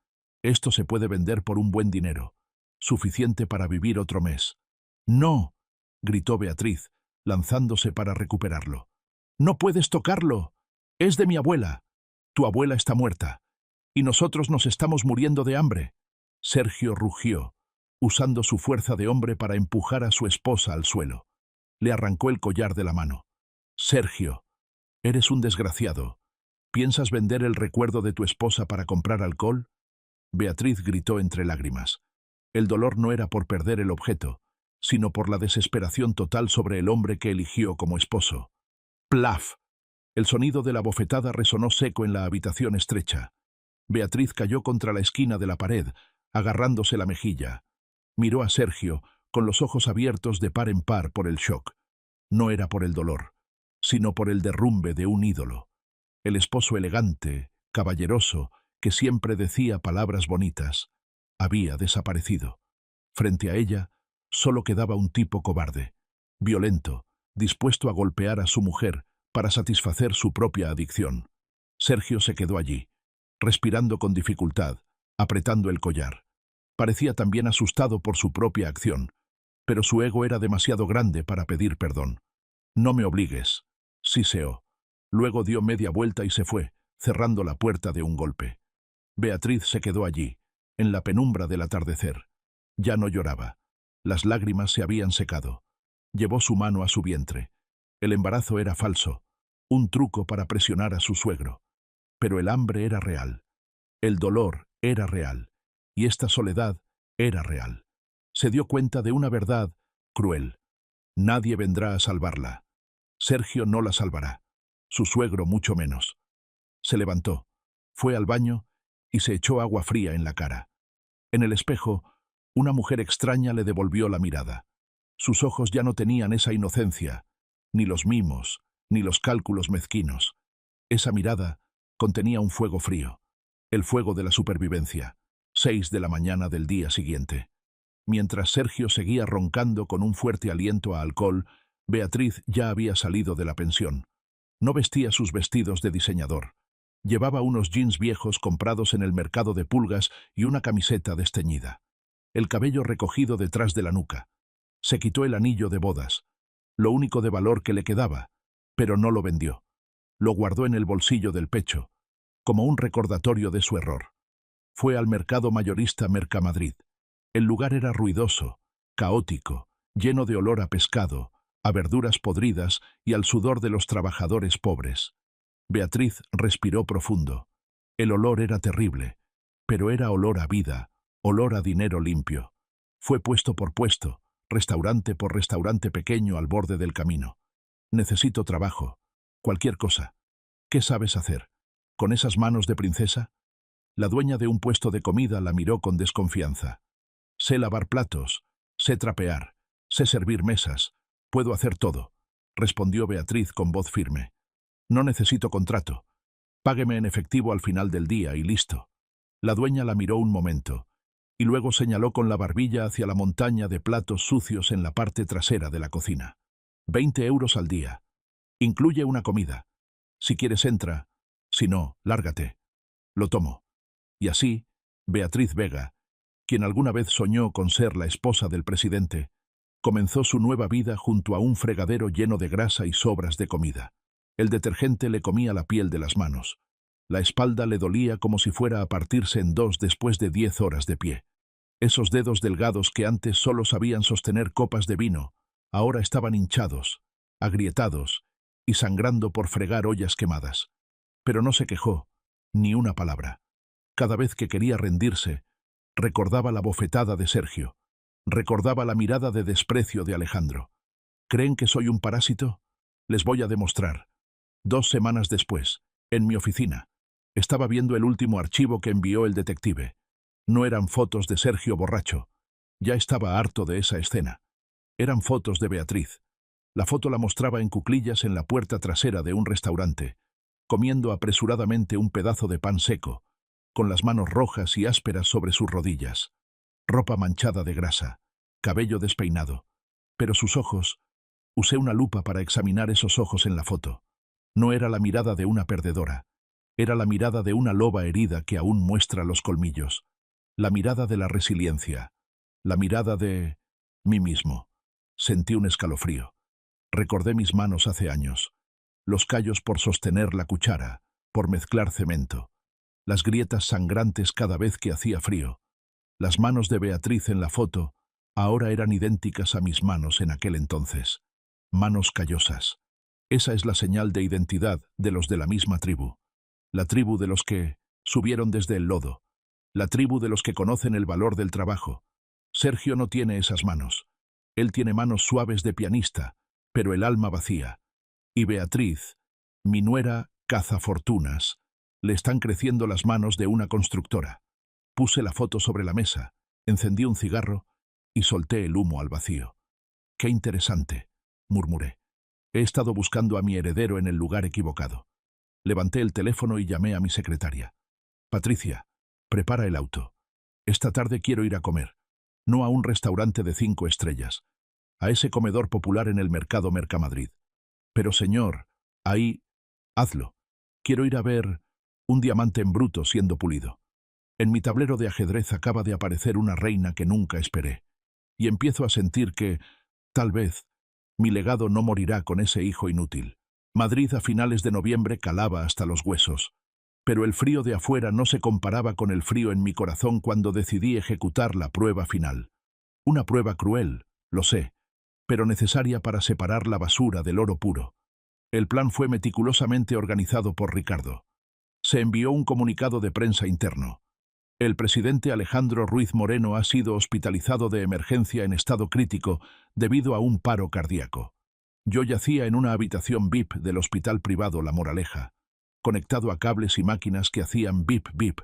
Esto se puede vender por un buen dinero, suficiente para vivir otro mes». «No», gritó Beatriz, lanzándose para recuperarlo. «No puedes tocarlo. Es de mi abuela. Tu abuela está muerta. Y nosotros nos estamos muriendo de hambre». Sergio rugió, usando su fuerza de hombre para empujar a su esposa al suelo. Le arrancó el collar de la mano. «Sergio, eres un desgraciado. ¿Piensas vender el recuerdo de tu esposa para comprar alcohol?». Beatriz gritó entre lágrimas. El dolor no era por perder el objeto, sino por la desesperación total sobre el hombre que eligió como esposo. ¡Plaf! El sonido de la bofetada resonó seco en la habitación estrecha. Beatriz cayó contra la esquina de la pared, agarrándose la mejilla. Miró a Sergio, con los ojos abiertos de par en par por el shock. No era por el dolor, sino por el derrumbe de un ídolo. El esposo elegante, caballeroso, que siempre decía palabras bonitas, había desaparecido. Frente a ella, solo quedaba un tipo cobarde, violento, dispuesto a golpear a su mujer para satisfacer su propia adicción. Sergio se quedó allí, respirando con dificultad, apretando el collar. Parecía también asustado por su propia acción, pero su ego era demasiado grande para pedir perdón. «No me obligues», siseó. Luego dio media vuelta y se fue, cerrando la puerta de un golpe. Beatriz se quedó allí, en la penumbra del atardecer. Ya no lloraba. Las lágrimas se habían secado. Llevó su mano a su vientre. El embarazo era falso, un truco para presionar a su suegro. Pero el hambre era real. El dolor era real. Y esta soledad era real. Se dio cuenta de una verdad cruel. Nadie vendrá a salvarla. Sergio no la salvará. Su suegro mucho menos. Se levantó, fue al baño y se echó agua fría en la cara. En el espejo, una mujer extraña le devolvió la mirada. Sus ojos ya no tenían esa inocencia, ni los mimos, ni los cálculos mezquinos. Esa mirada contenía un fuego frío, el fuego de la supervivencia. 6 de la mañana del día siguiente. Mientras Sergio seguía roncando con un fuerte aliento a alcohol, Beatriz ya había salido de la pensión. No vestía sus vestidos de diseñador. Llevaba unos jeans viejos comprados en el mercado de pulgas y una camiseta desteñida. El cabello recogido detrás de la nuca. Se quitó el anillo de bodas, lo único de valor que le quedaba, pero no lo vendió. Lo guardó en el bolsillo del pecho, como un recordatorio de su error. Fue al mercado mayorista Mercamadrid. El lugar era ruidoso, caótico, lleno de olor a pescado, a verduras podridas y al sudor de los trabajadores pobres. Beatriz respiró profundo. El olor era terrible, pero era olor a vida, olor a dinero limpio. Fue puesto por puesto, restaurante por restaurante pequeño al borde del camino. «Necesito trabajo, cualquier cosa. ¿Qué sabes hacer? ¿Con esas manos de princesa?». La dueña de un puesto de comida la miró con desconfianza. «Sé lavar platos, sé trapear, sé servir mesas, puedo hacer todo», respondió Beatriz con voz firme. «No necesito contrato. Págueme en efectivo al final del día y listo». La dueña la miró un momento, y luego señaló con la barbilla hacia la montaña de platos sucios en la parte trasera de la cocina. 20 euros al día. Incluye una comida. Si quieres entra, si no, lárgate. Lo tomo. Y así, Beatriz Vega, quien alguna vez soñó con ser la esposa del presidente, comenzó su nueva vida junto a un fregadero lleno de grasa y sobras de comida. El detergente le comía la piel de las manos. La espalda le dolía como si fuera a partirse en dos después de 10 horas de pie. Esos dedos delgados que antes solo sabían sostener copas de vino, ahora estaban hinchados, agrietados y sangrando por fregar ollas quemadas. Pero no se quejó, ni una palabra. Cada vez que quería rendirse, recordaba la bofetada de Sergio, recordaba la mirada de desprecio de Alejandro. ¿Creen que soy un parásito? Les voy a demostrar. 2 semanas después, en mi oficina, estaba viendo el último archivo que envió el detective. No eran fotos de Sergio borracho. Ya estaba harto de esa escena. Eran fotos de Beatriz. La foto la mostraba en cuclillas en la puerta trasera de un restaurante, comiendo apresuradamente un pedazo de pan seco, con las manos rojas y ásperas sobre sus rodillas, ropa manchada de grasa, cabello despeinado. Pero sus ojos, usé una lupa para examinar esos ojos en la foto. No era la mirada de una perdedora, era la mirada de una loba herida que aún muestra los colmillos, la mirada de la resiliencia, la mirada de mí mismo. Sentí un escalofrío. Recordé mis manos hace años, los callos por sostener la cuchara, por mezclar cemento, las grietas sangrantes cada vez que hacía frío. Las manos de Beatriz en la foto ahora eran idénticas a mis manos en aquel entonces. Manos callosas. Esa es la señal de identidad de los de la misma tribu. La tribu de los que subieron desde el lodo. La tribu de los que conocen el valor del trabajo. Sergio no tiene esas manos. Él tiene manos suaves de pianista, pero el alma vacía. Y Beatriz, mi nuera cazafortunas, le están creciendo las manos de una constructora. Puse la foto sobre la mesa, encendí un cigarro y solté el humo al vacío. «Qué interesante», murmuré. «He estado buscando a mi heredero en el lugar equivocado». Levanté el teléfono y llamé a mi secretaria. «Patricia, prepara el auto. Esta tarde quiero ir a comer. No a un restaurante de 5 estrellas. A ese comedor popular en el mercado Mercamadrid. Pero señor, ahí, hazlo. Quiero ir a ver un diamante en bruto siendo pulido. En mi tablero de ajedrez acaba de aparecer una reina que nunca esperé. Y empiezo a sentir que, tal vez, mi legado no morirá con ese hijo inútil». Madrid a finales de noviembre calaba hasta los huesos. Pero el frío de afuera no se comparaba con el frío en mi corazón cuando decidí ejecutar la prueba final. Una prueba cruel, lo sé, pero necesaria para separar la basura del oro puro. El plan fue meticulosamente organizado por Ricardo. Se envió un comunicado de prensa interno. El presidente Alejandro Ruiz Moreno ha sido hospitalizado de emergencia en estado crítico debido a un paro cardíaco. Yo yacía en una habitación VIP del hospital privado La Moraleja, conectado a cables y máquinas que hacían bip bip,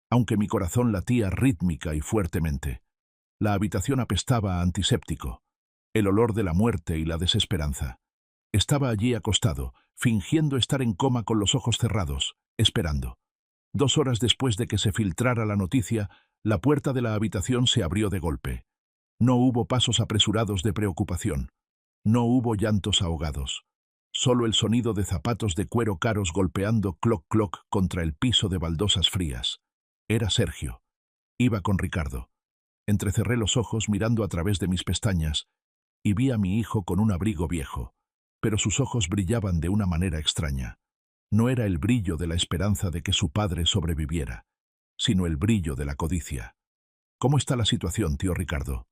aunque mi corazón latía rítmica y fuertemente. La habitación apestaba a antiséptico, el olor de la muerte y la desesperanza. Estaba allí acostado, fingiendo estar en coma con los ojos cerrados, esperando. 2 horas después de que se filtrara la noticia, la puerta de la habitación se abrió de golpe. No hubo pasos apresurados de preocupación. No hubo llantos ahogados. Solo el sonido de zapatos de cuero caros golpeando cloc-cloc contra el piso de baldosas frías. Era Sergio. Iba con Ricardo. Entrecerré los ojos mirando a través de mis pestañas y vi a mi hijo con un abrigo viejo, pero sus ojos brillaban de una manera extraña. No era el brillo de la esperanza de que su padre sobreviviera, sino el brillo de la codicia. «¿Cómo está la situación, tío Ricardo?»,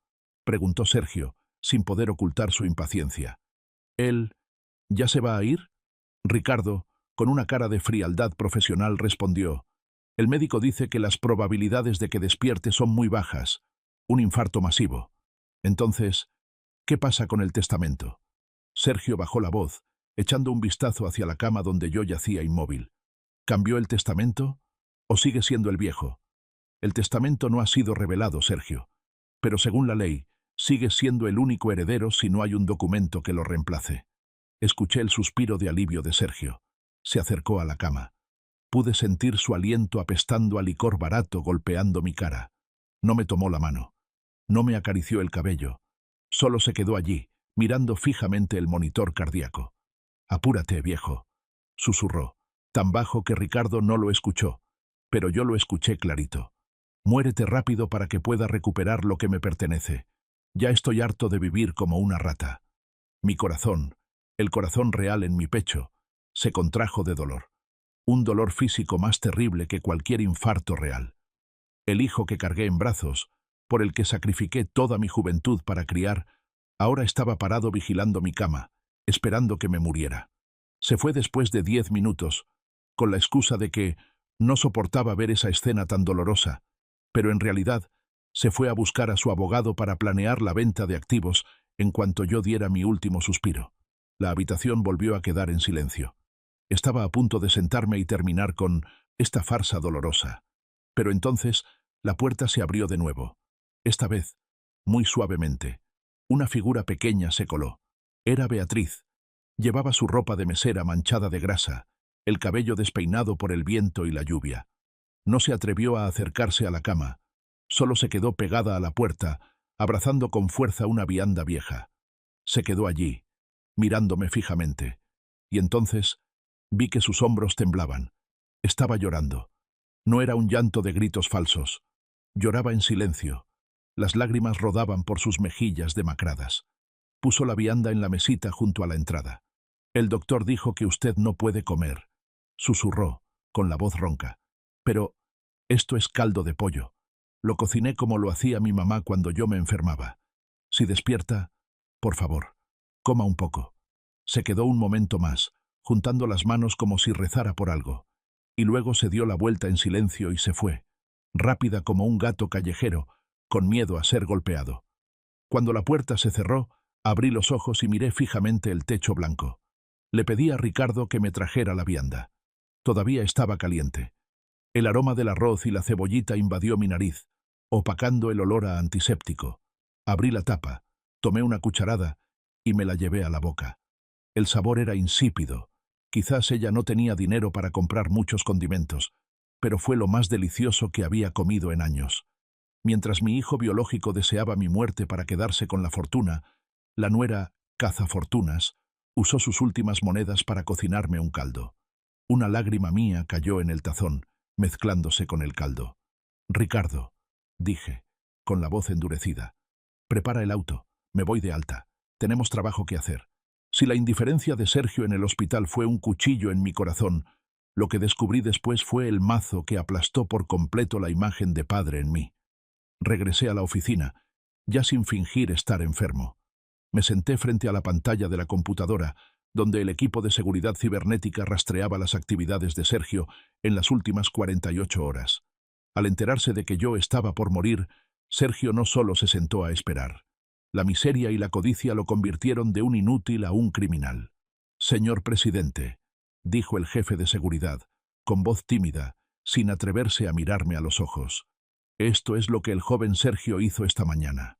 preguntó Sergio, sin poder ocultar su impaciencia. «¿Él ya se va a ir?». Ricardo, con una cara de frialdad profesional, respondió: «El médico dice que las probabilidades de que despierte son muy bajas, un infarto masivo. Entonces, ¿qué pasa con el testamento?». Sergio bajó la voz, echando un vistazo hacia la cama donde yo yacía inmóvil. «¿Cambió el testamento? ¿O sigue siendo el viejo?». «El testamento no ha sido revelado, Sergio, pero según la ley, sigue siendo el único heredero si no hay un documento que lo reemplace». Escuché el suspiro de alivio de Sergio. Se acercó a la cama. Pude sentir su aliento apestando a licor barato golpeando mi cara. No me tomó la mano. No me acarició el cabello. Solo se quedó allí, mirando fijamente el monitor cardíaco. «Apúrate, viejo», susurró, tan bajo que Ricardo no lo escuchó, pero yo lo escuché clarito. «Muérete rápido para que pueda recuperar lo que me pertenece. Ya estoy harto de vivir como una rata». Mi corazón, el corazón real en mi pecho, se contrajo de dolor. Un dolor físico más terrible que cualquier infarto real. El hijo que cargué en brazos, por el que sacrifiqué toda mi juventud para criar, ahora estaba parado vigilando mi cama, esperando que me muriera. Se fue después de 10 minutos, con la excusa de que no soportaba ver esa escena tan dolorosa, pero en realidad se fue a buscar a su abogado para planear la venta de activos en cuanto yo diera mi último suspiro. La habitación volvió a quedar en silencio. Estaba a punto de sentarme y terminar con esta farsa dolorosa. Pero entonces la puerta se abrió de nuevo. Esta vez, muy suavemente. Una figura pequeña se coló. Era Beatriz. Llevaba su ropa de mesera manchada de grasa, el cabello despeinado por el viento y la lluvia. No se atrevió a acercarse a la cama. Solo se quedó pegada a la puerta, abrazando con fuerza una vianda vieja. Se quedó allí, mirándome fijamente. Y entonces vi que sus hombros temblaban. Estaba llorando. No era un llanto de gritos falsos. Lloraba en silencio. Las lágrimas rodaban por sus mejillas demacradas. Puso la vianda en la mesita junto a la entrada. «El doctor dijo que usted no puede comer», susurró, con la voz ronca. «Pero esto es caldo de pollo. Lo cociné como lo hacía mi mamá cuando yo me enfermaba. Si despierta, por favor, coma un poco». Se quedó un momento más, juntando las manos como si rezara por algo, y luego se dio la vuelta en silencio y se fue, rápida como un gato callejero, con miedo a ser golpeado. Cuando la puerta se cerró, abrí los ojos y miré fijamente el techo blanco. Le pedí a Ricardo que me trajera la vianda. Todavía estaba caliente. El aroma del arroz y la cebollita invadió mi nariz, opacando el olor a antiséptico. Abrí la tapa, tomé una cucharada y me la llevé a la boca. El sabor era insípido. Quizás ella no tenía dinero para comprar muchos condimentos, pero fue lo más delicioso que había comido en años. Mientras mi hijo biológico deseaba mi muerte para quedarse con la fortuna, la nuera cazafortunas usó sus últimas monedas para cocinarme un caldo. Una lágrima mía cayó en el tazón, mezclándose con el caldo. «Ricardo», dije, con la voz endurecida, «prepara el auto, me voy de alta, tenemos trabajo que hacer». Si la indiferencia de Sergio en el hospital fue un cuchillo en mi corazón, lo que descubrí después fue el mazo que aplastó por completo la imagen de padre en mí. Regresé a la oficina, ya sin fingir estar enfermo. Me senté frente a la pantalla de la computadora, donde el equipo de seguridad cibernética rastreaba las actividades de Sergio en las últimas 48 horas. Al enterarse de que yo estaba por morir, Sergio no solo se sentó a esperar. La miseria y la codicia lo convirtieron de un inútil a un criminal. «Señor presidente», dijo el jefe de seguridad, con voz tímida, sin atreverse a mirarme a los ojos. «Esto es lo que el joven Sergio hizo esta mañana».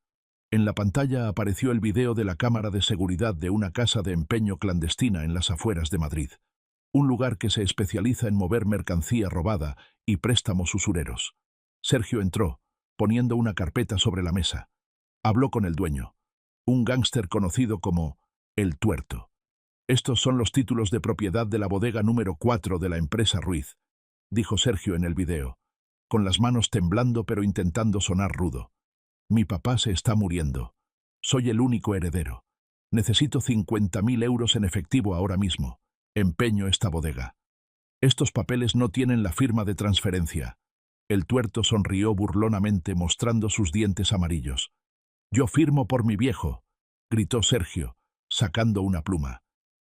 En la pantalla apareció el video de la cámara de seguridad de una casa de empeño clandestina en las afueras de Madrid, un lugar que se especializa en mover mercancía robada y préstamos usureros. Sergio entró, poniendo una carpeta sobre la mesa. Habló con el dueño, un gángster conocido como El Tuerto. «Estos son los títulos de propiedad de la bodega número 4 de la empresa Ruiz», dijo Sergio en el video, con las manos temblando pero intentando sonar rudo. «Mi papá se está muriendo. Soy el único heredero. Necesito 50.000 euros en efectivo ahora mismo. Empeño esta bodega. Estos papeles no tienen la firma de transferencia». El Tuerto sonrió burlonamente mostrando sus dientes amarillos. «Yo firmo por mi viejo», gritó Sergio, sacando una pluma.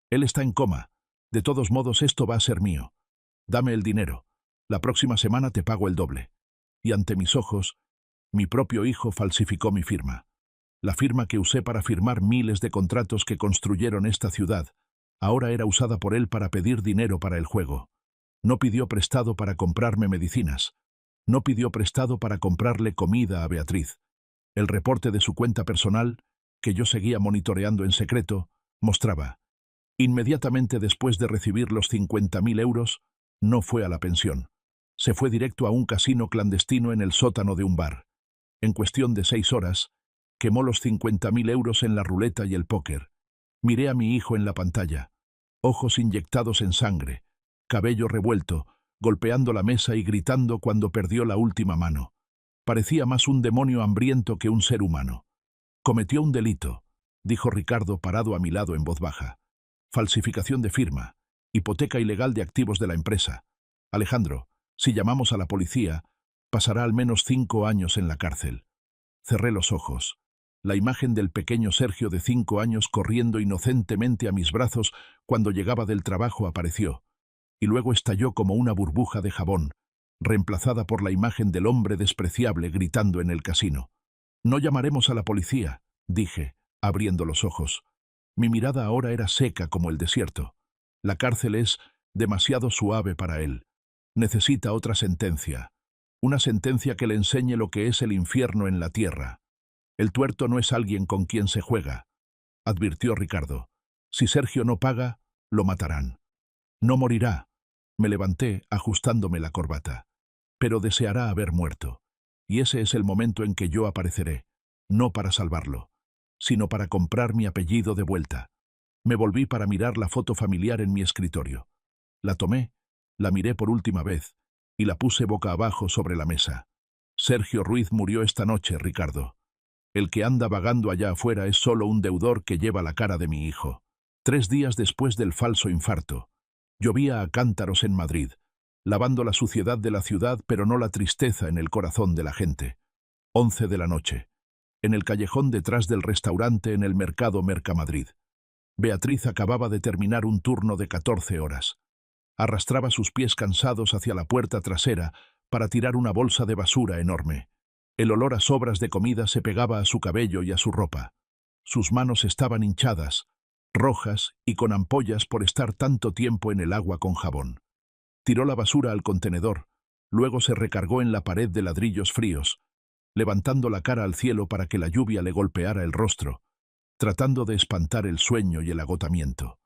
«Él está en coma. De todos modos, esto va a ser mío. Dame el dinero. La próxima semana te pago el doble». Y ante mis ojos, mi propio hijo falsificó mi firma. La firma que usé para firmar miles de contratos que construyeron esta ciudad, ahora era usada por él para pedir dinero para el juego. No pidió prestado para comprarme medicinas. No pidió prestado para comprarle comida a Beatriz. El reporte de su cuenta personal, que yo seguía monitoreando en secreto, mostraba: inmediatamente después de recibir los 50.000 euros, no fue a la pensión. Se fue directo a un casino clandestino en el sótano de un bar. En cuestión de 6 horas, quemó los 50.000 euros en la ruleta y el póker. Miré a mi hijo en la pantalla, ojos inyectados en sangre, cabello revuelto, golpeando la mesa y gritando cuando perdió la última mano. Parecía más un demonio hambriento que un ser humano. «Cometió un delito», dijo Ricardo parado a mi lado en voz baja. «Falsificación de firma, hipoteca ilegal de activos de la empresa. Alejandro, si llamamos a la policía, pasará al menos 5 años en la cárcel». Cerré los ojos. La imagen del pequeño Sergio de 5 años corriendo inocentemente a mis brazos cuando llegaba del trabajo apareció, y luego estalló como una burbuja de jabón, reemplazada por la imagen del hombre despreciable gritando en el casino. «No llamaremos a la policía», dije, abriendo los ojos. Mi mirada ahora era seca como el desierto. La cárcel es demasiado suave para él. Necesita otra sentencia. Una sentencia que le enseñe lo que es el infierno en la tierra. El Tuerto no es alguien con quien se juega, advirtió Ricardo. Si Sergio no paga, lo matarán. No morirá. Me levanté, ajustándome la corbata. pero deseará haber muerto. Y ese es el momento en que yo apareceré, no para salvarlo, sino para comprar mi apellido de vuelta. Me volví para mirar la foto familiar en mi escritorio. La tomé, la miré por última vez, y la puse boca abajo sobre la mesa. Sergio Ruiz murió esta noche, Ricardo. El que anda vagando allá afuera es solo un deudor que lleva la cara de mi hijo. 3 días después del falso infarto, llovía a cántaros en Madrid, lavando la suciedad de la ciudad pero no la tristeza en el corazón de la gente. 11 de la noche. En el callejón detrás del restaurante en el mercado Mercamadrid. Beatriz acababa de terminar un turno de 14 horas. Arrastraba sus pies cansados hacia la puerta trasera para tirar una bolsa de basura enorme. El olor a sobras de comida se pegaba a su cabello y a su ropa. Sus manos estaban hinchadas, rojas y con ampollas por estar tanto tiempo en el agua con jabón. Tiró la basura al contenedor, luego se recargó en la pared de ladrillos fríos, levantando la cara al cielo para que la lluvia le golpeara el rostro, tratando de espantar el sueño y el agotamiento.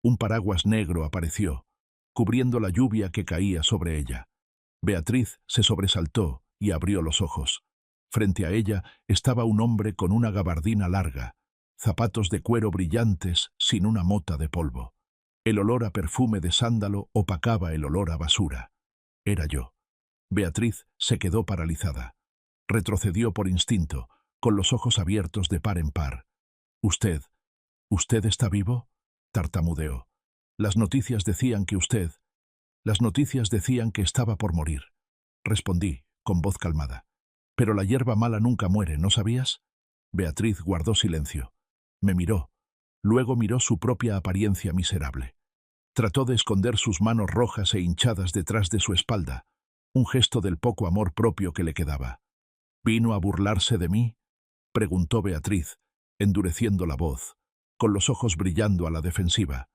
Un paraguas negro apareció, cubriendo la lluvia que caía sobre ella. Beatriz se sobresaltó y abrió los ojos. Frente a ella estaba un hombre con una gabardina larga, zapatos de cuero brillantes sin una mota de polvo. El olor a perfume de sándalo opacaba el olor a basura. Era yo. Beatriz se quedó paralizada. Retrocedió por instinto, con los ojos abiertos de par en par. «¿Usted está vivo?», tartamudeó. Las noticias decían que estaba por morir. Respondí, con voz calmada. «Pero la hierba mala nunca muere, ¿no sabías?». Beatriz guardó silencio. Me miró. Luego miró su propia apariencia miserable. Trató de esconder sus manos rojas e hinchadas detrás de su espalda, un gesto del poco amor propio que le quedaba. «¿Vino a burlarse de mí?», preguntó Beatriz, endureciendo la voz, con los ojos brillando a la defensiva.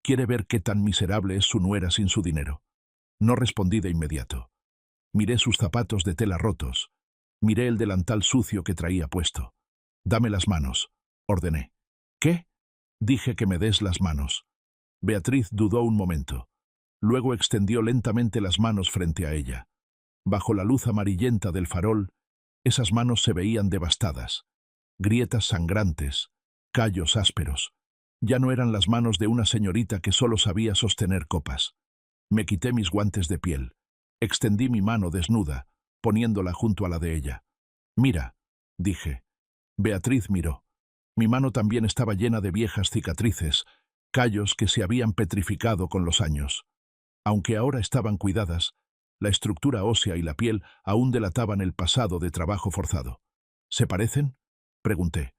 «¿Quiere ver qué tan miserable es su nuera sin su dinero?». No respondí de inmediato. Miré sus zapatos de tela rotos. Miré el delantal sucio que traía puesto. «Dame las manos», ordené. «¿Qué?». «Dije que me des las manos». Beatriz dudó un momento. Luego extendió lentamente las manos frente a ella. Bajo la luz amarillenta del farol, esas manos se veían devastadas. Grietas sangrantes, callos ásperos. Ya no eran las manos de una señorita que solo sabía sostener copas. Me quité mis guantes de piel. Extendí mi mano desnuda, poniéndola junto a la de ella. «Mira», dije. Beatriz miró. Mi mano también estaba llena de viejas cicatrices, callos que se habían petrificado con los años. Aunque ahora estaban cuidadas, la estructura ósea y la piel aún delataban el pasado de trabajo forzado. «¿Se parecen?», pregunté.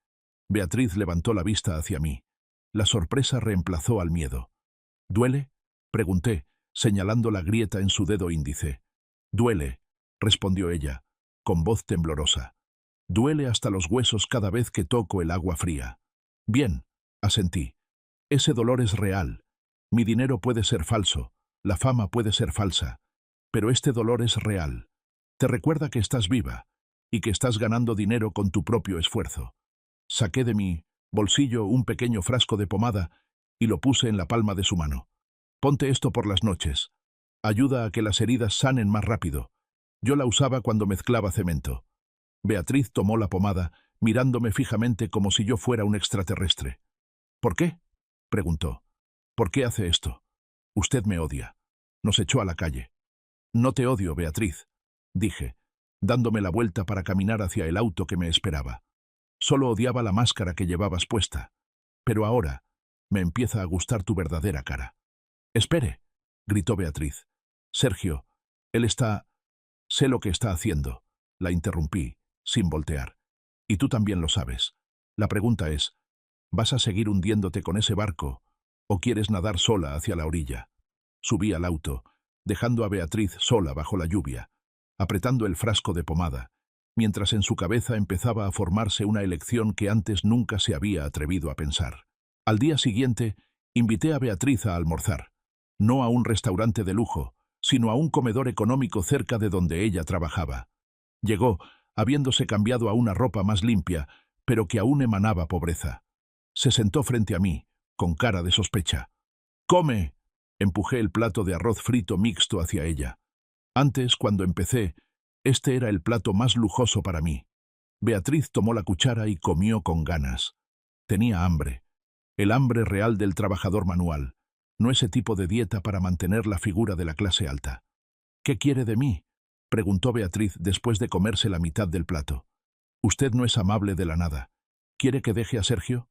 Beatriz levantó la vista hacia mí. La sorpresa reemplazó al miedo. «¿Duele?», pregunté, señalando la grieta en su dedo índice. «Duele», respondió ella, con voz temblorosa. «Duele hasta los huesos cada vez que toco el agua fría». «Bien», asentí. «Ese dolor es real. Mi dinero puede ser falso, la fama puede ser falsa, pero este dolor es real. Te recuerda que estás viva y que estás ganando dinero con tu propio esfuerzo». Saqué de mi bolsillo un pequeño frasco de pomada y lo puse en la palma de su mano. «Ponte esto por las noches. Ayuda a que las heridas sanen más rápido». Yo la usaba cuando mezclaba cemento. Beatriz tomó la pomada, mirándome fijamente como si yo fuera un extraterrestre. «¿Por qué?», preguntó. «¿Por qué hace esto? Usted me odia». Nos echó a la calle. «No te odio, Beatriz», dije, dándome la vuelta para caminar hacia el auto que me esperaba. «Solo odiaba la máscara que llevabas puesta. Pero ahora me empieza a gustar tu verdadera cara». «Espere», gritó Beatriz. «Sergio, él está... Sé lo que está haciendo», la interrumpí, sin voltear. «Y tú también lo sabes. La pregunta es, ¿vas a seguir hundiéndote con ese barco o quieres nadar sola hacia la orilla?» Subí al auto, dejando a Beatriz sola bajo la lluvia, apretando el frasco de pomada, mientras en su cabeza empezaba a formarse una elección que antes nunca se había atrevido a pensar. Al día siguiente, invité a Beatriz a almorzar, no a un restaurante de lujo, sino a un comedor económico cerca de donde ella trabajaba. Llegó, habiéndose cambiado a una ropa más limpia, pero que aún emanaba pobreza. Se sentó frente a mí, con cara de sospecha. «¡Come!», empujé el plato de arroz frito mixto hacia ella. Antes, cuando empecé, este era el plato más lujoso para mí. Beatriz tomó la cuchara y comió con ganas. Tenía hambre. El hambre real del trabajador manual, no ese tipo de dieta para mantener la figura de la clase alta. ¿Qué quiere de mí?, preguntó Beatriz después de comerse la mitad del plato. Usted no es amable de la nada. ¿Quiere que deje a Sergio?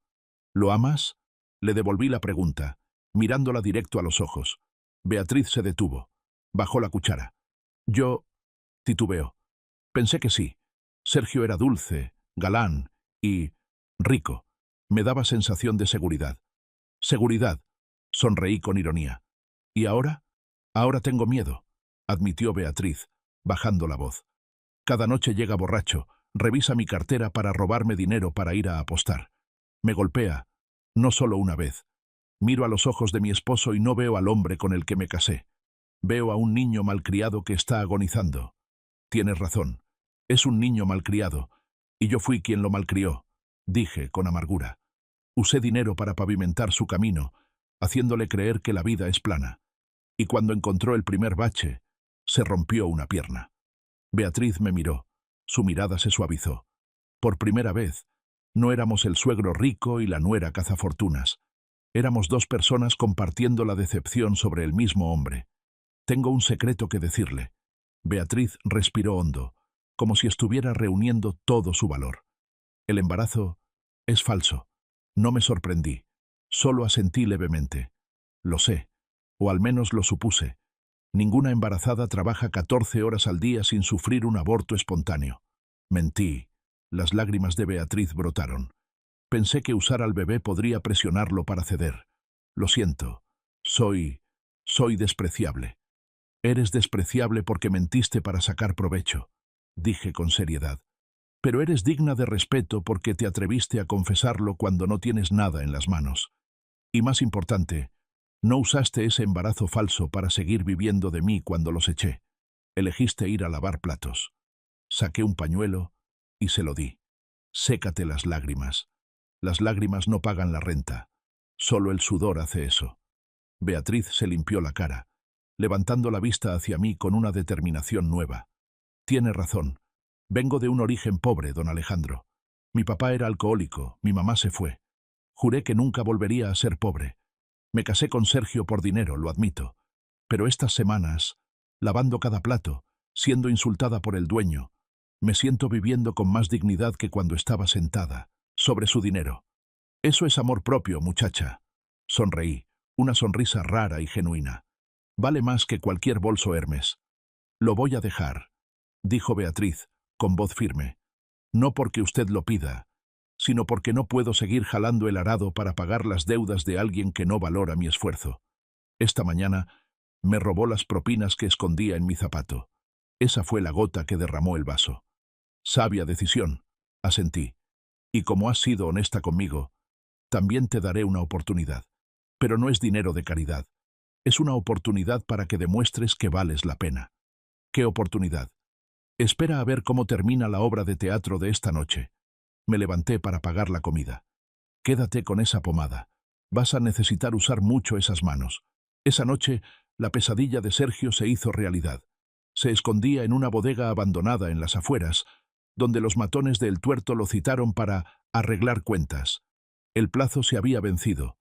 ¿Lo amas? Le devolví la pregunta, mirándola directo a los ojos. Beatriz se detuvo. Bajó la cuchara. Yo titubeó. Pensé que sí. Sergio era dulce, galán y rico. Me daba sensación de seguridad. Seguridad. Sonreí con ironía. ¿Y ahora? Ahora tengo miedo, admitió Beatriz, bajando la voz. Cada noche llega borracho, revisa mi cartera para robarme dinero para ir a apostar. Me golpea, no solo una vez. Miro a los ojos de mi esposo y no veo al hombre con el que me casé. Veo a un niño malcriado que está agonizando. Tienes razón, es un niño malcriado, y yo fui quien lo malcrió, dije con amargura. Usé dinero para pavimentar su camino, haciéndole creer que la vida es plana. Y cuando encontró el primer bache, se rompió una pierna. Beatriz me miró. Su mirada se suavizó. Por primera vez, no éramos el suegro rico y la nuera cazafortunas. Éramos dos personas compartiendo la decepción sobre el mismo hombre. Tengo un secreto que decirle. Beatriz respiró hondo, como si estuviera reuniendo todo su valor. El embarazo es falso. No me sorprendí. Solo asentí levemente. Lo sé, o al menos lo supuse. Ninguna embarazada trabaja 14 horas al día sin sufrir un aborto espontáneo. Mentí. Las lágrimas de Beatriz brotaron. Pensé que usar al bebé podría presionarlo para ceder. Lo siento. Soy despreciable. Eres despreciable porque mentiste para sacar provecho, dije con seriedad. Pero eres digna de respeto porque te atreviste a confesarlo cuando no tienes nada en las manos. Y más importante, no usaste ese embarazo falso para seguir viviendo de mí cuando los eché. Elegiste ir a lavar platos. Saqué un pañuelo y se lo di. Sécate las lágrimas. Las lágrimas no pagan la renta. Solo el sudor hace eso. Beatriz se limpió la cara, levantando la vista hacia mí con una determinación nueva. Tiene razón. Vengo de un origen pobre, don Alejandro. Mi papá era alcohólico, mi mamá se fue. Juré que nunca volvería a ser pobre. Me casé con Sergio por dinero, lo admito. Pero estas semanas, lavando cada plato, siendo insultada por el dueño, me siento viviendo con más dignidad que cuando estaba sentada, sobre su dinero. Eso es amor propio, muchacha. Sonreí, una sonrisa rara y genuina. Vale más que cualquier bolso Hermes. Lo voy a dejar, dijo Beatriz, con voz firme. No porque usted lo pida, sino porque no puedo seguir jalando el arado para pagar las deudas de alguien que no valora mi esfuerzo. Esta mañana me robó las propinas que escondía en mi zapato. Esa fue la gota que derramó el vaso. Sabia decisión, asentí. Y como has sido honesta conmigo, también te daré una oportunidad. Pero no es dinero de caridad. Es una oportunidad para que demuestres que vales la pena. ¿Qué oportunidad? Espera a ver cómo termina la obra de teatro de esta noche. Me levanté para pagar la comida. Quédate con esa pomada. Vas a necesitar usar mucho esas manos. Esa noche, la pesadilla de Sergio se hizo realidad. Se escondía en una bodega abandonada en las afueras, donde los matones de El Tuerto lo citaron para arreglar cuentas. El plazo se había vencido.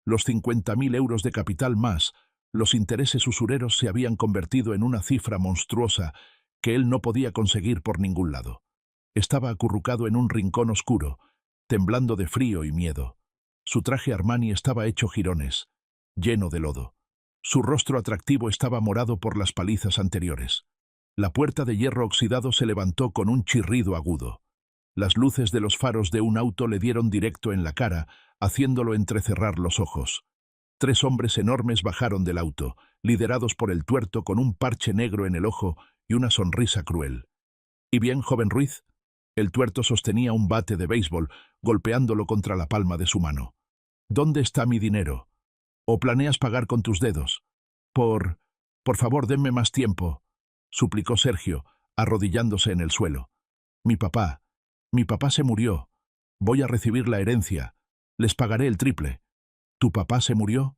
Los 50.000 euros de capital más, los intereses usureros se habían convertido en una cifra monstruosa que él no podía conseguir por ningún lado. Estaba acurrucado en un rincón oscuro, temblando de frío y miedo. Su traje Armani estaba hecho jirones, lleno de lodo. Su rostro atractivo estaba morado por las palizas anteriores. La puerta de hierro oxidado se levantó con un chirrido agudo. Las luces de los faros de un auto le dieron directo en la cara, haciéndolo entrecerrar los ojos. 3 hombres enormes bajaron del auto, liderados por El Tuerto con un parche negro en el ojo y una sonrisa cruel. ¿Y bien, joven Ruiz? El Tuerto sostenía un bate de béisbol, golpeándolo contra la palma de su mano. ¿Dónde está mi dinero? ¿O planeas pagar con tus dedos? Por favor, denme más tiempo, suplicó Sergio, arrodillándose en el suelo. Mi papá se murió. Voy a recibir la herencia. Les pagaré el triple. ¿Tu papá se murió?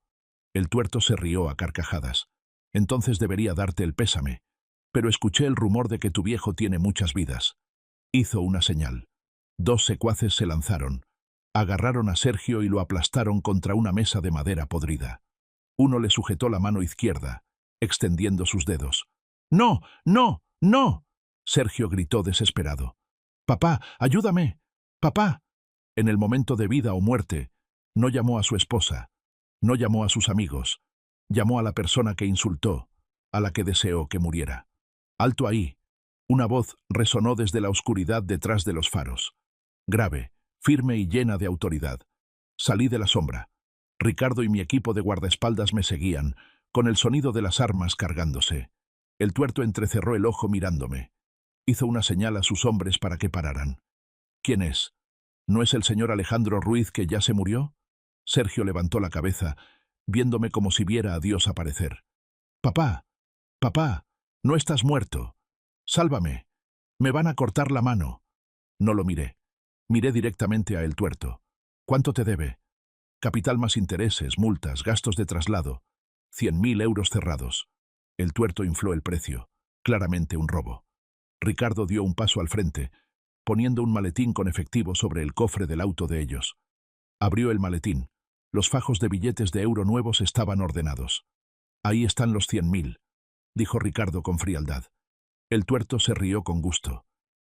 El Tuerto se rió a carcajadas. Entonces debería darte el pésame. Pero escuché el rumor de que tu viejo tiene muchas vidas. Hizo una señal. 2 secuaces se lanzaron. Agarraron a Sergio y lo aplastaron contra una mesa de madera podrida. Uno le sujetó la mano izquierda, extendiendo sus dedos. ¡No! ¡No! ¡No! Sergio gritó desesperado. «¡Papá, ayúdame! ¡Papá!». En el momento de vida o muerte, no llamó a su esposa, no llamó a sus amigos, llamó a la persona que insultó, a la que deseó que muriera. «¡Alto ahí!». Una voz resonó desde la oscuridad detrás de los faros. Grave, firme y llena de autoridad. Salí de la sombra. Ricardo y mi equipo de guardaespaldas me seguían, con el sonido de las armas cargándose. El tuerto entrecerró el ojo mirándome. Hizo una señal a sus hombres para que pararan. «¿Quién es? ¿No es el señor Alejandro Ruiz que ya se murió?». Sergio levantó la cabeza, viéndome como si viera a Dios aparecer. «Papá, papá, no estás muerto. Sálvame. Me van a cortar la mano». No lo miré. Miré directamente a el tuerto. «¿Cuánto te debe?». «Capital más intereses, multas, gastos de traslado. 100.000 euros cerrados». El tuerto infló el precio. Claramente un robo. Ricardo dio un paso al frente, poniendo un maletín con efectivo sobre el cofre del auto de ellos. Abrió el maletín. Los fajos de billetes de euro nuevos estaban ordenados. «Ahí están los 100.000», dijo Ricardo con frialdad. El tuerto se rió con gusto.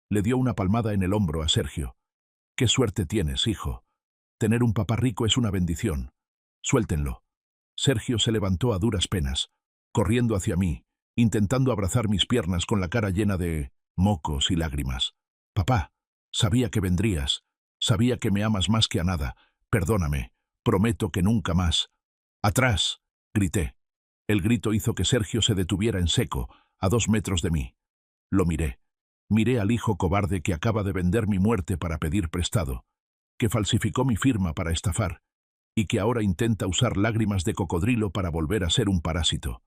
Le dio una palmada en el hombro a Sergio. «Qué suerte tienes, hijo. Tener un papá rico es una bendición. Suéltenlo». Sergio se levantó a duras penas, corriendo hacia mí, intentando abrazar mis piernas con la cara llena de mocos y lágrimas. «Papá, sabía que vendrías. Sabía que me amas más que a nada. Perdóname. Prometo que nunca más». «¡Atrás!», grité. El grito hizo que Sergio se detuviera en seco, a 2 metros de mí. Lo miré. Miré al hijo cobarde que acaba de vender mi muerte para pedir prestado, que falsificó mi firma para estafar, y que ahora intenta usar lágrimas de cocodrilo para volver a ser un parásito.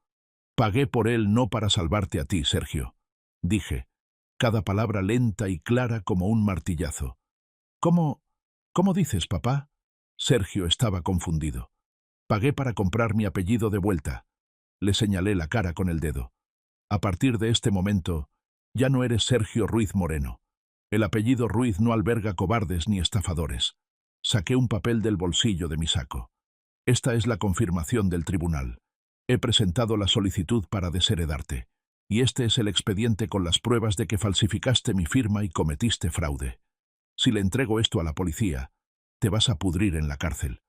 «Pagué por él no para salvarte a ti, Sergio», dije, cada palabra lenta y clara como un martillazo. «¿Cómo dices, papá?». Sergio estaba confundido. «Pagué para comprar mi apellido de vuelta». Le señalé la cara con el dedo. «A partir de este momento, ya no eres Sergio Ruiz Moreno. El apellido Ruiz no alberga cobardes ni estafadores». Saqué un papel del bolsillo de mi saco. «Esta es la confirmación del tribunal. He presentado la solicitud para desheredarte, y este es el expediente con las pruebas de que falsificaste mi firma y cometiste fraude. Si le entrego esto a la policía, te vas a pudrir en la cárcel».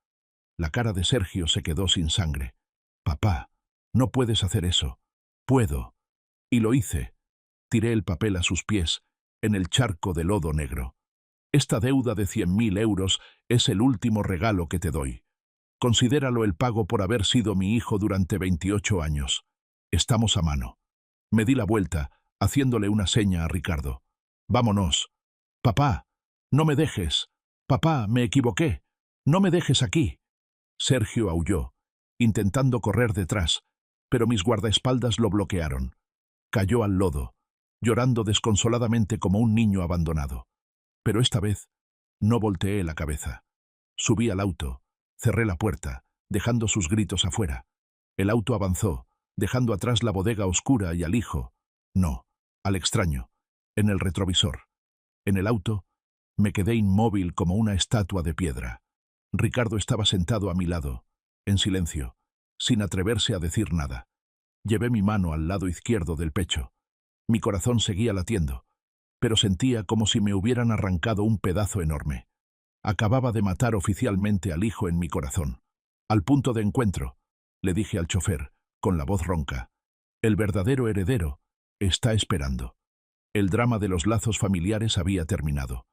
La cara de Sergio se quedó sin sangre. «Papá, no puedes hacer eso». «Puedo». Y lo hice. Tiré el papel a sus pies, en el charco de lodo negro. «Esta deuda de 100.000 euros es el último regalo que te doy. Considéralo el pago por haber sido mi hijo durante 28 años. Estamos a mano». Me di la vuelta, haciéndole una seña a Ricardo. «Vámonos». «Papá, no me dejes. Papá, me equivoqué. No me dejes aquí». Sergio aulló, intentando correr detrás, pero mis guardaespaldas lo bloquearon. Cayó al lodo, llorando desconsoladamente como un niño abandonado. Pero esta vez no volteé la cabeza. Subí al auto, cerré la puerta, dejando sus gritos afuera. El auto avanzó, dejando atrás la bodega oscura y al hijo, no, al extraño, en el retrovisor. En el auto, me quedé inmóvil como una estatua de piedra. Ricardo estaba sentado a mi lado, en silencio, sin atreverse a decir nada. Llevé mi mano al lado izquierdo del pecho. Mi corazón seguía latiendo, pero sentía como si me hubieran arrancado un pedazo enorme. Acababa de matar oficialmente al hijo en mi corazón. «Al punto de encuentro», le dije al chofer, con la voz ronca. «El verdadero heredero está esperando». El drama de los lazos familiares había terminado.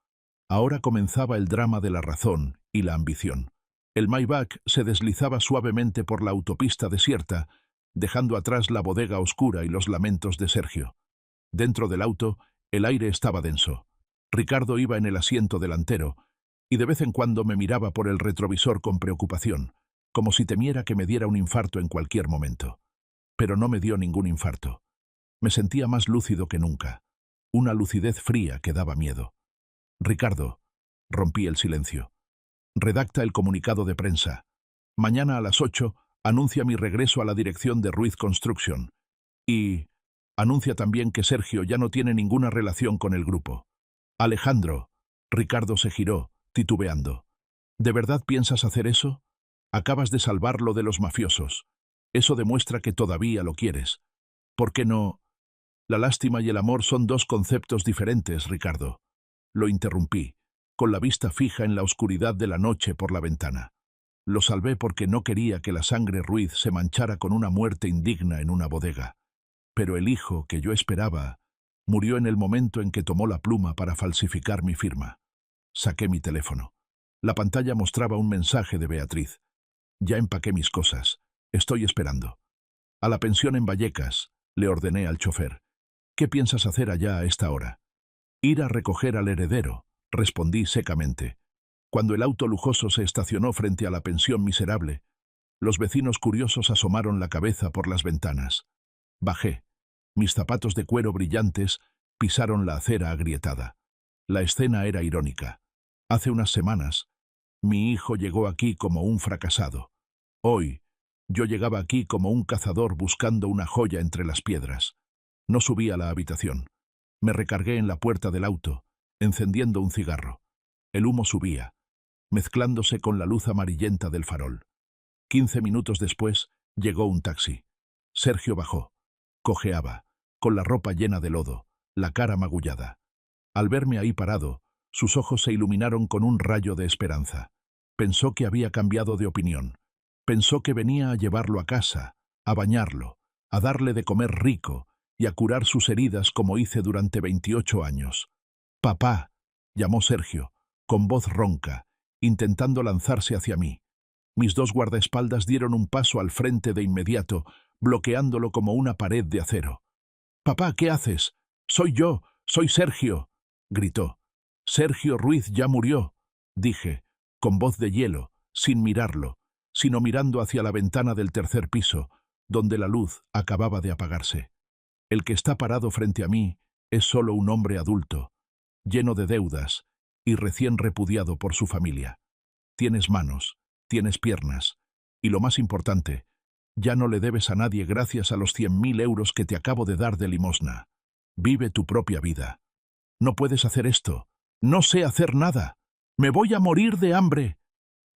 Ahora comenzaba el drama de la razón y la ambición. El Maybach se deslizaba suavemente por la autopista desierta, dejando atrás la bodega oscura y los lamentos de Sergio. Dentro del auto, el aire estaba denso. Ricardo iba en el asiento delantero, y de vez en cuando me miraba por el retrovisor con preocupación, como si temiera que me diera un infarto en cualquier momento. Pero no me dio ningún infarto. Me sentía más lúcido que nunca. Una lucidez fría que daba miedo. «Ricardo», rompí el silencio. «Redacta el comunicado de prensa. Mañana a las 8 anuncia mi regreso a la dirección de Ruiz Construction. Y Anuncia también que Sergio ya no tiene ninguna relación con el grupo. Alejandro. Ricardo se giró, titubeando. ¿De verdad piensas hacer eso? Acabas de salvarlo de los mafiosos. Eso demuestra que todavía lo quieres. ¿Por qué no? La lástima y el amor son dos conceptos diferentes, Ricardo. Lo interrumpí, con la vista fija en la oscuridad de la noche por la ventana. Lo salvé porque no quería que la sangre Ruiz se manchara con una muerte indigna en una bodega. Pero el hijo que yo esperaba murió en el momento en que tomó la pluma para falsificar mi firma. Saqué mi teléfono. La pantalla mostraba un mensaje de Beatriz. Ya empaqué mis cosas. Estoy esperando. A la pensión en Vallecas, le ordené al chofer. ¿Qué piensas hacer allá a esta hora? Ir a recoger al heredero, respondí secamente. Cuando el auto lujoso se estacionó frente a la pensión miserable, los vecinos curiosos asomaron la cabeza por las ventanas. Bajé. Mis zapatos de cuero brillantes pisaron la acera agrietada. La escena era irónica. Hace unas semanas, mi hijo llegó aquí como un fracasado. Hoy, yo llegaba aquí como un cazador buscando una joya entre las piedras. No subí a la habitación. Me recargué en la puerta del auto, encendiendo un cigarro. El humo subía, mezclándose con la luz amarillenta del farol. 15 minutos después, llegó un taxi. Sergio bajó. Cojeaba, con la ropa llena de lodo, la cara magullada. Al verme ahí parado, sus ojos se iluminaron con un rayo de esperanza. Pensó que había cambiado de opinión. Pensó que venía a llevarlo a casa, a bañarlo, a darle de comer rico y a curar sus heridas como hice durante 28 años. «Papá», llamó Sergio, con voz ronca, intentando lanzarse hacia mí. Mis dos guardaespaldas dieron un paso al frente de inmediato, bloqueándolo como una pared de acero. «Papá, ¿qué haces? Soy yo, soy Sergio», gritó. «Sergio Ruiz ya murió», dije, con voz de hielo, sin mirarlo, sino mirando hacia la ventana del tercer piso, donde la luz acababa de apagarse. El que está parado frente a mí es solo un hombre adulto, lleno de deudas y recién repudiado por su familia. Tienes manos, tienes piernas, y lo más importante, ya no le debes a nadie gracias a los 100.000 euros que te acabo de dar de limosna. Vive tu propia vida. No puedes hacer esto. No sé hacer nada. Me voy a morir de hambre.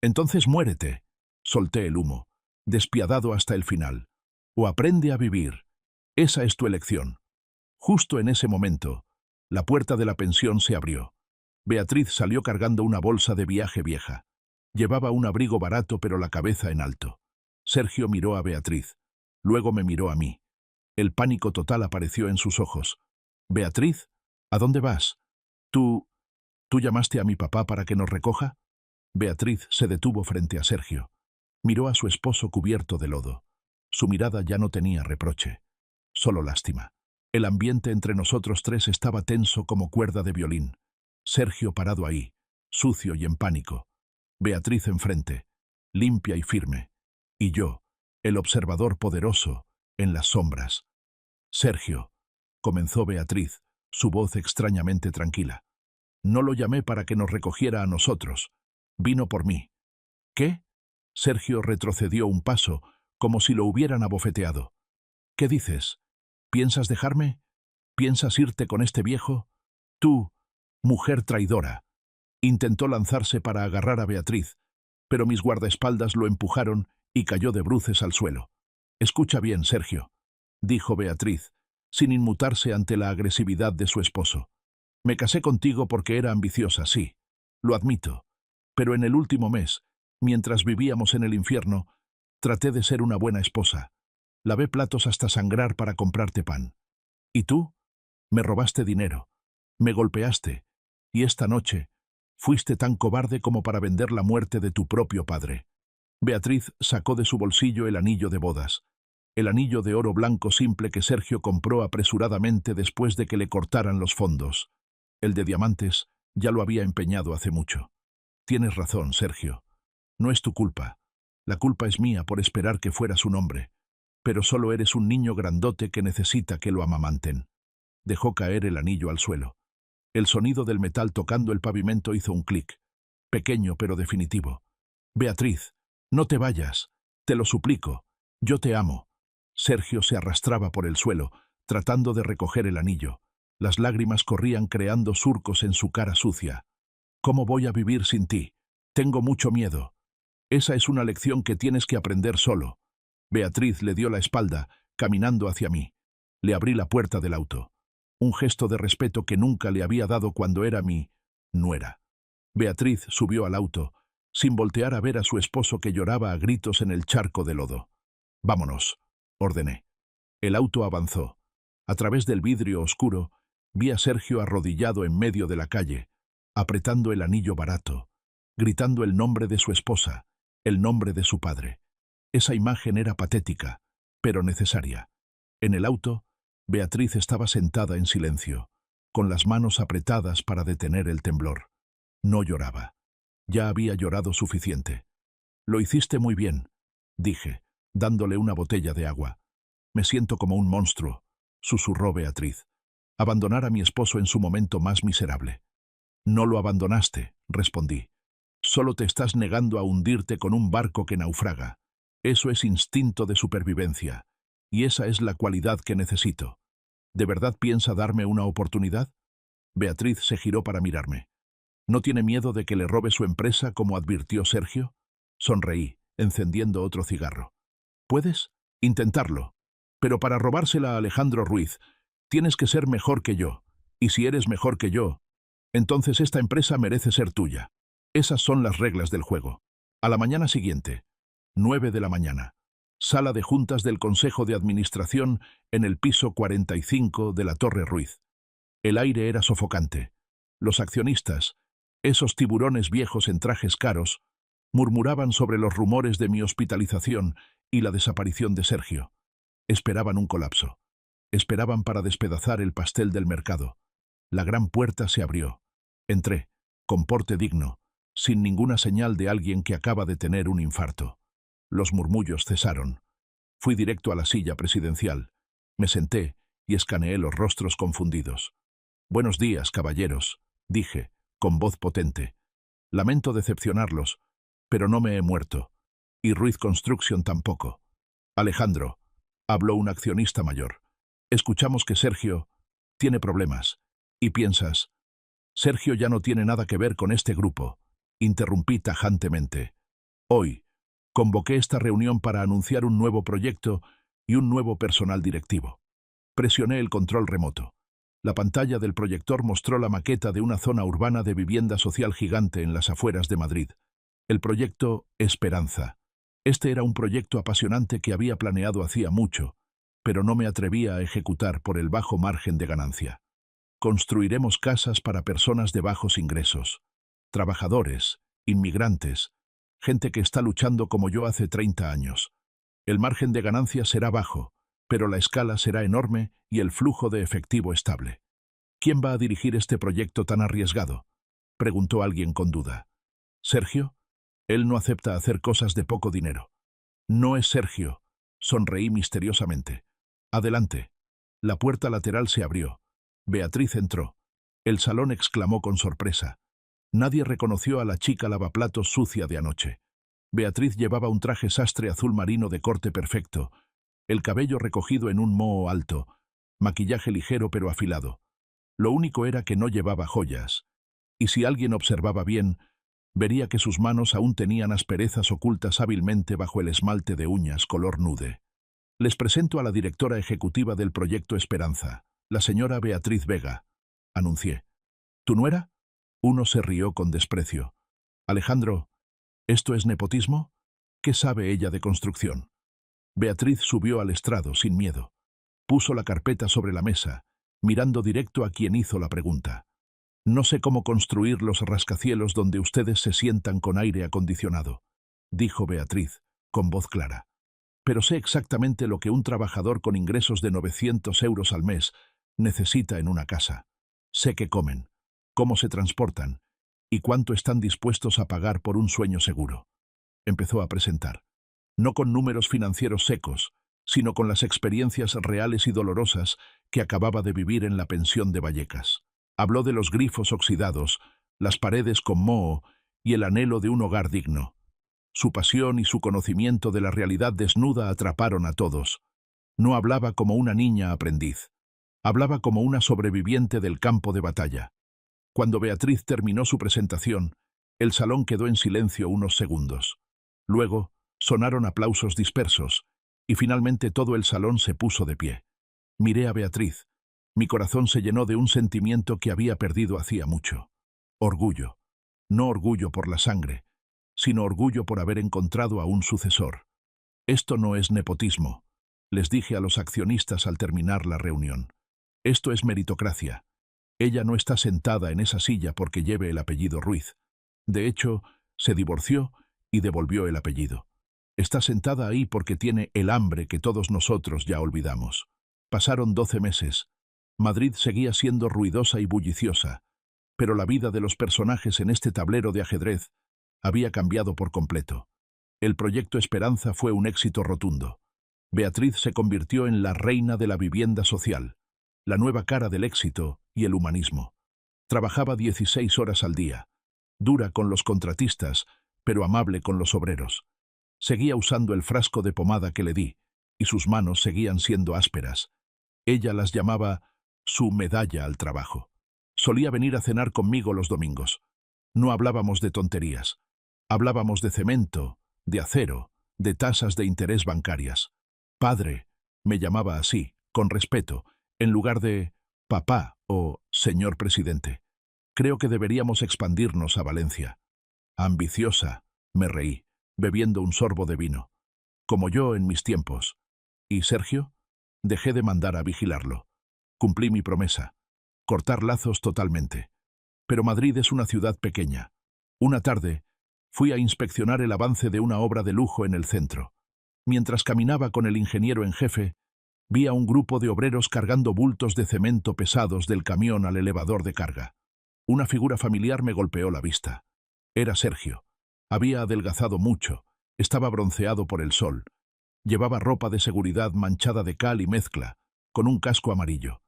Entonces muérete. Solté el humo, despiadado hasta el final. O aprende a vivir. Esa es tu elección. Justo en ese momento, la puerta de la pensión se abrió. Beatriz salió cargando una bolsa de viaje vieja. Llevaba un abrigo barato pero la cabeza en alto. Sergio miró a Beatriz. Luego me miró a mí. El pánico total apareció en sus ojos. «Beatriz, ¿a dónde vas? ¿Tú llamaste a mi papá para que nos recoja?» Beatriz se detuvo frente a Sergio. Miró a su esposo cubierto de lodo. Su mirada ya no tenía reproche, solo lástima. El ambiente entre nosotros tres estaba tenso como cuerda de violín. Sergio parado ahí, sucio y en pánico. Beatriz enfrente, limpia y firme. Y yo, el observador poderoso, en las sombras. «Sergio», comenzó Beatriz, su voz extrañamente tranquila. «No lo llamé para que nos recogiera a nosotros. Vino por mí». «¿Qué?» Sergio retrocedió un paso, como si lo hubieran abofeteado. «¿Qué dices? ¿Piensas dejarme? ¿Piensas irte con este viejo? Tú, mujer traidora». Intentó lanzarse para agarrar a Beatriz, pero mis guardaespaldas lo empujaron y cayó de bruces al suelo. «Escucha bien, Sergio», dijo Beatriz, sin inmutarse ante la agresividad de su esposo. «Me casé contigo porque era ambiciosa, sí, lo admito, pero en el último mes, mientras vivíamos en el infierno, traté de ser una buena esposa. Lavé platos hasta sangrar para comprarte pan. ¿Y tú? Me robaste dinero, me golpeaste, y esta noche fuiste tan cobarde como para vender la muerte de tu propio padre». Beatriz sacó de su bolsillo el anillo de bodas, el anillo de oro blanco simple que Sergio compró apresuradamente después de que le cortaran los fondos. El de diamantes ya lo había empeñado hace mucho. «Tienes razón, Sergio. No es tu culpa. La culpa es mía por esperar que fueras un hombre. Pero solo eres un niño grandote que necesita que lo amamanten». Dejó caer el anillo al suelo. El sonido del metal tocando el pavimento hizo un clic, pequeño pero definitivo. «Beatriz, no te vayas. Te lo suplico. Yo te amo». Sergio se arrastraba por el suelo, tratando de recoger el anillo. Las lágrimas corrían creando surcos en su cara sucia. ¿Cómo voy a vivir sin ti? Tengo mucho miedo. Esa es una lección que tienes que aprender solo. Beatriz le dio la espalda, caminando hacia mí. Le abrí la puerta del auto. Un gesto de respeto que nunca le había dado cuando era mi nuera. Beatriz subió al auto, sin voltear a ver a su esposo que lloraba a gritos en el charco de lodo. «Vámonos», ordené. El auto avanzó. A través del vidrio oscuro, vi a Sergio arrodillado en medio de la calle, apretando el anillo barato, gritando el nombre de su esposa, el nombre de su padre. Esa imagen era patética, pero necesaria. En el auto, Beatriz estaba sentada en silencio, con las manos apretadas para detener el temblor. No lloraba. Ya había llorado suficiente. «Lo hiciste muy bien», dije, dándole una botella de agua. «Me siento como un monstruo», susurró Beatriz. «Abandonar a mi esposo en su momento más miserable». «No lo abandonaste», respondí. «Solo te estás negando a hundirte con un barco que naufraga. Eso es instinto de supervivencia, y esa es la cualidad que necesito. ¿De verdad piensa darme una oportunidad?» Beatriz se giró para mirarme. «¿No tiene miedo de que le robe su empresa como advirtió Sergio?» Sonreí, encendiendo otro cigarro. «¿Puedes? Intentarlo. Pero para robársela a Alejandro Ruiz, tienes que ser mejor que yo. Y si eres mejor que yo, entonces esta empresa merece ser tuya. Esas son las reglas del juego». A la mañana siguiente, 9 de la mañana, sala de juntas del Consejo de Administración en el piso 45 de la Torre Ruiz. El aire era sofocante. Los accionistas, esos tiburones viejos en trajes caros, murmuraban sobre los rumores de mi hospitalización y la desaparición de Sergio. Esperaban un colapso. Esperaban para despedazar el pastel del mercado. La gran puerta se abrió. Entré, con porte digno, sin ninguna señal de alguien que acaba de tener un infarto. Los murmullos cesaron. Fui directo a la silla presidencial. Me senté y escaneé los rostros confundidos. «Buenos días, caballeros», dije, con voz potente. «Lamento decepcionarlos, pero no me he muerto. Y Ruiz Construction tampoco. Alejandro», habló un accionista mayor. «Escuchamos que Sergio tiene problemas. Y piensas, Sergio ya no tiene nada que ver con este grupo», interrumpí tajantemente. «Hoy convoqué esta reunión para anunciar un nuevo proyecto y un nuevo personal directivo». Presioné el control remoto. La pantalla del proyector mostró la maqueta de una zona urbana de vivienda social gigante en las afueras de Madrid. El proyecto Esperanza. Este era un proyecto apasionante que había planeado hacía mucho, pero no me atrevía a ejecutar por el bajo margen de ganancia. Construiremos casas para personas de bajos ingresos, trabajadores, inmigrantes, gente que está luchando como yo hace 30 años. El margen de ganancia será bajo, pero la escala será enorme y el flujo de efectivo estable. «¿Quién va a dirigir este proyecto tan arriesgado?», preguntó alguien con duda. «¿Sergio? Él no acepta hacer cosas de poco dinero». «No es Sergio», sonreí misteriosamente. «Adelante». La puerta lateral se abrió. Beatriz entró. El salón exclamó con sorpresa. Nadie reconoció a la chica lavaplatos sucia de anoche. Beatriz llevaba un traje sastre azul marino de corte perfecto, el cabello recogido en un moho alto, maquillaje ligero pero afilado. Lo único era que no llevaba joyas, y si alguien observaba bien, vería que sus manos aún tenían asperezas ocultas hábilmente bajo el esmalte de uñas color nude. «Les presento a la directora ejecutiva del proyecto Esperanza, la señora Beatriz Vega», anuncié. «¿Tu nuera?». Uno se rió con desprecio. «Alejandro, ¿esto es nepotismo? ¿Qué sabe ella de construcción?». Beatriz subió al estrado sin miedo. Puso la carpeta sobre la mesa, mirando directo a quien hizo la pregunta. «No sé cómo construir los rascacielos donde ustedes se sientan con aire acondicionado», dijo Beatriz, con voz clara. «Pero sé exactamente lo que un trabajador con ingresos de 900 euros al mes necesita en una casa. Sé qué comen, cómo se transportan y cuánto están dispuestos a pagar por un sueño seguro». Empezó a presentar. No con números financieros secos, sino con las experiencias reales y dolorosas que acababa de vivir en la pensión de Vallecas. Habló de los grifos oxidados, las paredes con moho y el anhelo de un hogar digno. Su pasión y su conocimiento de la realidad desnuda atraparon a todos. No hablaba como una niña aprendiz. Hablaba como una sobreviviente del campo de batalla. Cuando Beatriz terminó su presentación, el salón quedó en silencio unos segundos. Luego, sonaron aplausos dispersos, y finalmente todo el salón se puso de pie. Miré a Beatriz. Mi corazón se llenó de un sentimiento que había perdido hacía mucho. Orgullo. No orgullo por la sangre, sino orgullo por haber encontrado a un sucesor. Esto no es nepotismo, les dije a los accionistas al terminar la reunión. Esto es meritocracia. Ella no está sentada en esa silla porque lleve el apellido Ruiz. De hecho, se divorció y devolvió el apellido. Está sentada ahí porque tiene el hambre que todos nosotros ya olvidamos. Pasaron 12 meses. Madrid seguía siendo ruidosa y bulliciosa, pero la vida de los personajes en este tablero de ajedrez había cambiado por completo. El proyecto Esperanza fue un éxito rotundo. Beatriz se convirtió en la reina de la vivienda social, la nueva cara del éxito y el humanismo. Trabajaba 16 horas al día, dura con los contratistas, pero amable con los obreros. Seguía usando el frasco de pomada que le di, y sus manos seguían siendo ásperas. Ella las llamaba su medalla al trabajo. Solía venir a cenar conmigo los domingos. No hablábamos de tonterías. Hablábamos de cemento, de acero, de tasas de interés bancarias. Padre, me llamaba así, con respeto, en lugar de papá o señor presidente. Creo que deberíamos expandirnos a Valencia. Ambiciosa, me reí, bebiendo un sorbo de vino. Como yo en mis tiempos. ¿Y Sergio? Dejé de mandar a vigilarlo. Cumplí mi promesa. Cortar lazos totalmente. Pero Madrid es una ciudad pequeña. Una tarde, fui a inspeccionar el avance de una obra de lujo en el centro. Mientras caminaba con el ingeniero en jefe, vi a un grupo de obreros cargando bultos de cemento pesados del camión al elevador de carga. Una figura familiar me golpeó la vista. Era Sergio. Había adelgazado mucho, estaba bronceado por el sol. Llevaba ropa de seguridad manchada de cal y mezcla, con un casco amarillo.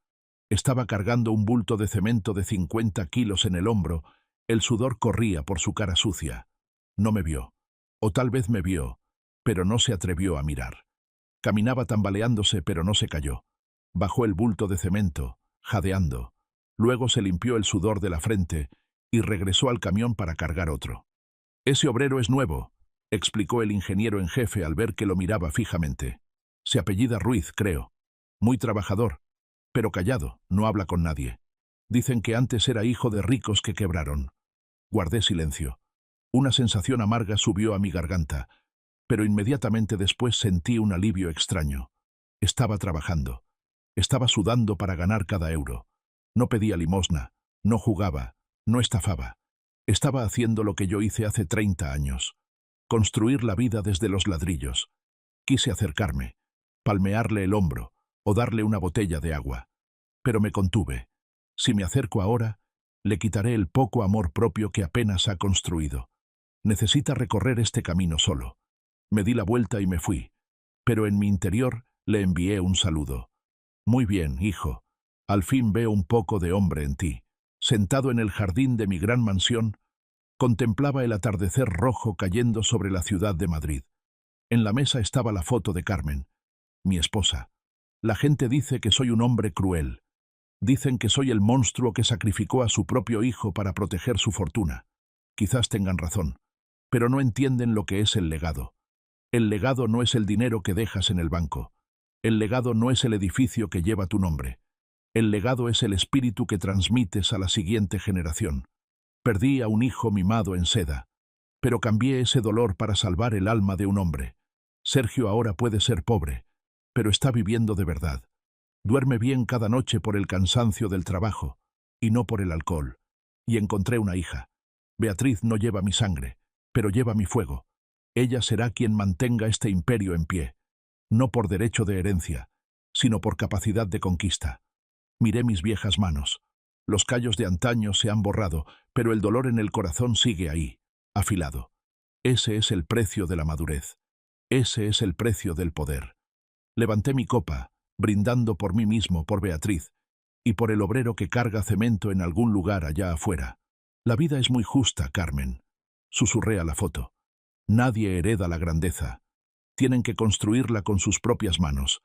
Estaba cargando un bulto de cemento de 50 kilos en el hombro, el sudor corría por su cara sucia. No me vio. O tal vez me vio, pero no se atrevió a mirar. Caminaba tambaleándose, pero no se cayó. Bajó el bulto de cemento, jadeando. Luego se limpió el sudor de la frente y regresó al camión para cargar otro. «Ese obrero es nuevo», explicó el ingeniero en jefe al ver que lo miraba fijamente. «Se apellida Ruiz, creo. Muy trabajador, pero callado, no habla con nadie. Dicen que antes era hijo de ricos que quebraron». Guardé silencio. Una sensación amarga subió a mi garganta, pero inmediatamente después sentí un alivio extraño. Estaba trabajando. Estaba sudando para ganar cada euro. No pedía limosna, no jugaba, no estafaba. Estaba haciendo lo que yo hice hace 30 años. Construir la vida desde los ladrillos. Quise acercarme, palmearle el hombro o darle una botella de agua. Pero me contuve. Si me acerco ahora, le quitaré el poco amor propio que apenas ha construido. Necesita recorrer este camino solo. Me di la vuelta y me fui, pero en mi interior le envié un saludo. «Muy bien, hijo. Al fin veo un poco de hombre en ti». Sentado en el jardín de mi gran mansión, contemplaba el atardecer rojo cayendo sobre la ciudad de Madrid. En la mesa estaba la foto de Carmen, mi esposa. La gente dice que soy un hombre cruel. Dicen que soy el monstruo que sacrificó a su propio hijo para proteger su fortuna. Quizás tengan razón, pero no entienden lo que es el legado. El legado no es el dinero que dejas en el banco. El legado no es el edificio que lleva tu nombre. El legado es el espíritu que transmites a la siguiente generación. Perdí a un hijo mimado en seda, pero cambié ese dolor para salvar el alma de un hombre. Sergio ahora puede ser pobre, pero está viviendo de verdad. Duerme bien cada noche por el cansancio del trabajo, y no por el alcohol. Y encontré una hija. Beatriz no lleva mi sangre, pero lleva mi fuego. Ella será quien mantenga este imperio en pie, no por derecho de herencia, sino por capacidad de conquista. Miré mis viejas manos. Los callos de antaño se han borrado, pero el dolor en el corazón sigue ahí, afilado. Ese es el precio de la madurez. Ese es el precio del poder. Levanté mi copa, brindando por mí mismo, por Beatriz, y por el obrero que carga cemento en algún lugar allá afuera. La vida es muy justa, Carmen. Susurré a la foto. Nadie hereda la grandeza. Tienen que construirla con sus propias manos.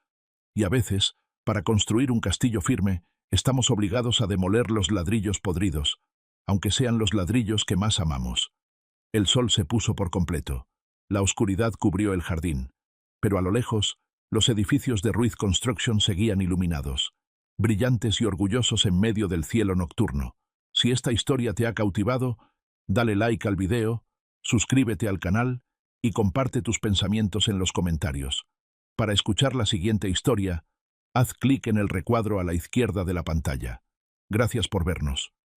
Y a veces, Para construir un castillo firme, estamos obligados a demoler los ladrillos podridos, aunque sean los ladrillos que más amamos. El sol se puso por completo. La oscuridad cubrió el jardín. Pero a lo lejos, los edificios de Ruiz Construction seguían iluminados, brillantes y orgullosos en medio del cielo nocturno. Si esta historia te ha cautivado, dale like al video, suscríbete al canal y comparte tus pensamientos en los comentarios. Para escuchar la siguiente historia, haz clic en el recuadro a la izquierda de la pantalla. Gracias por vernos.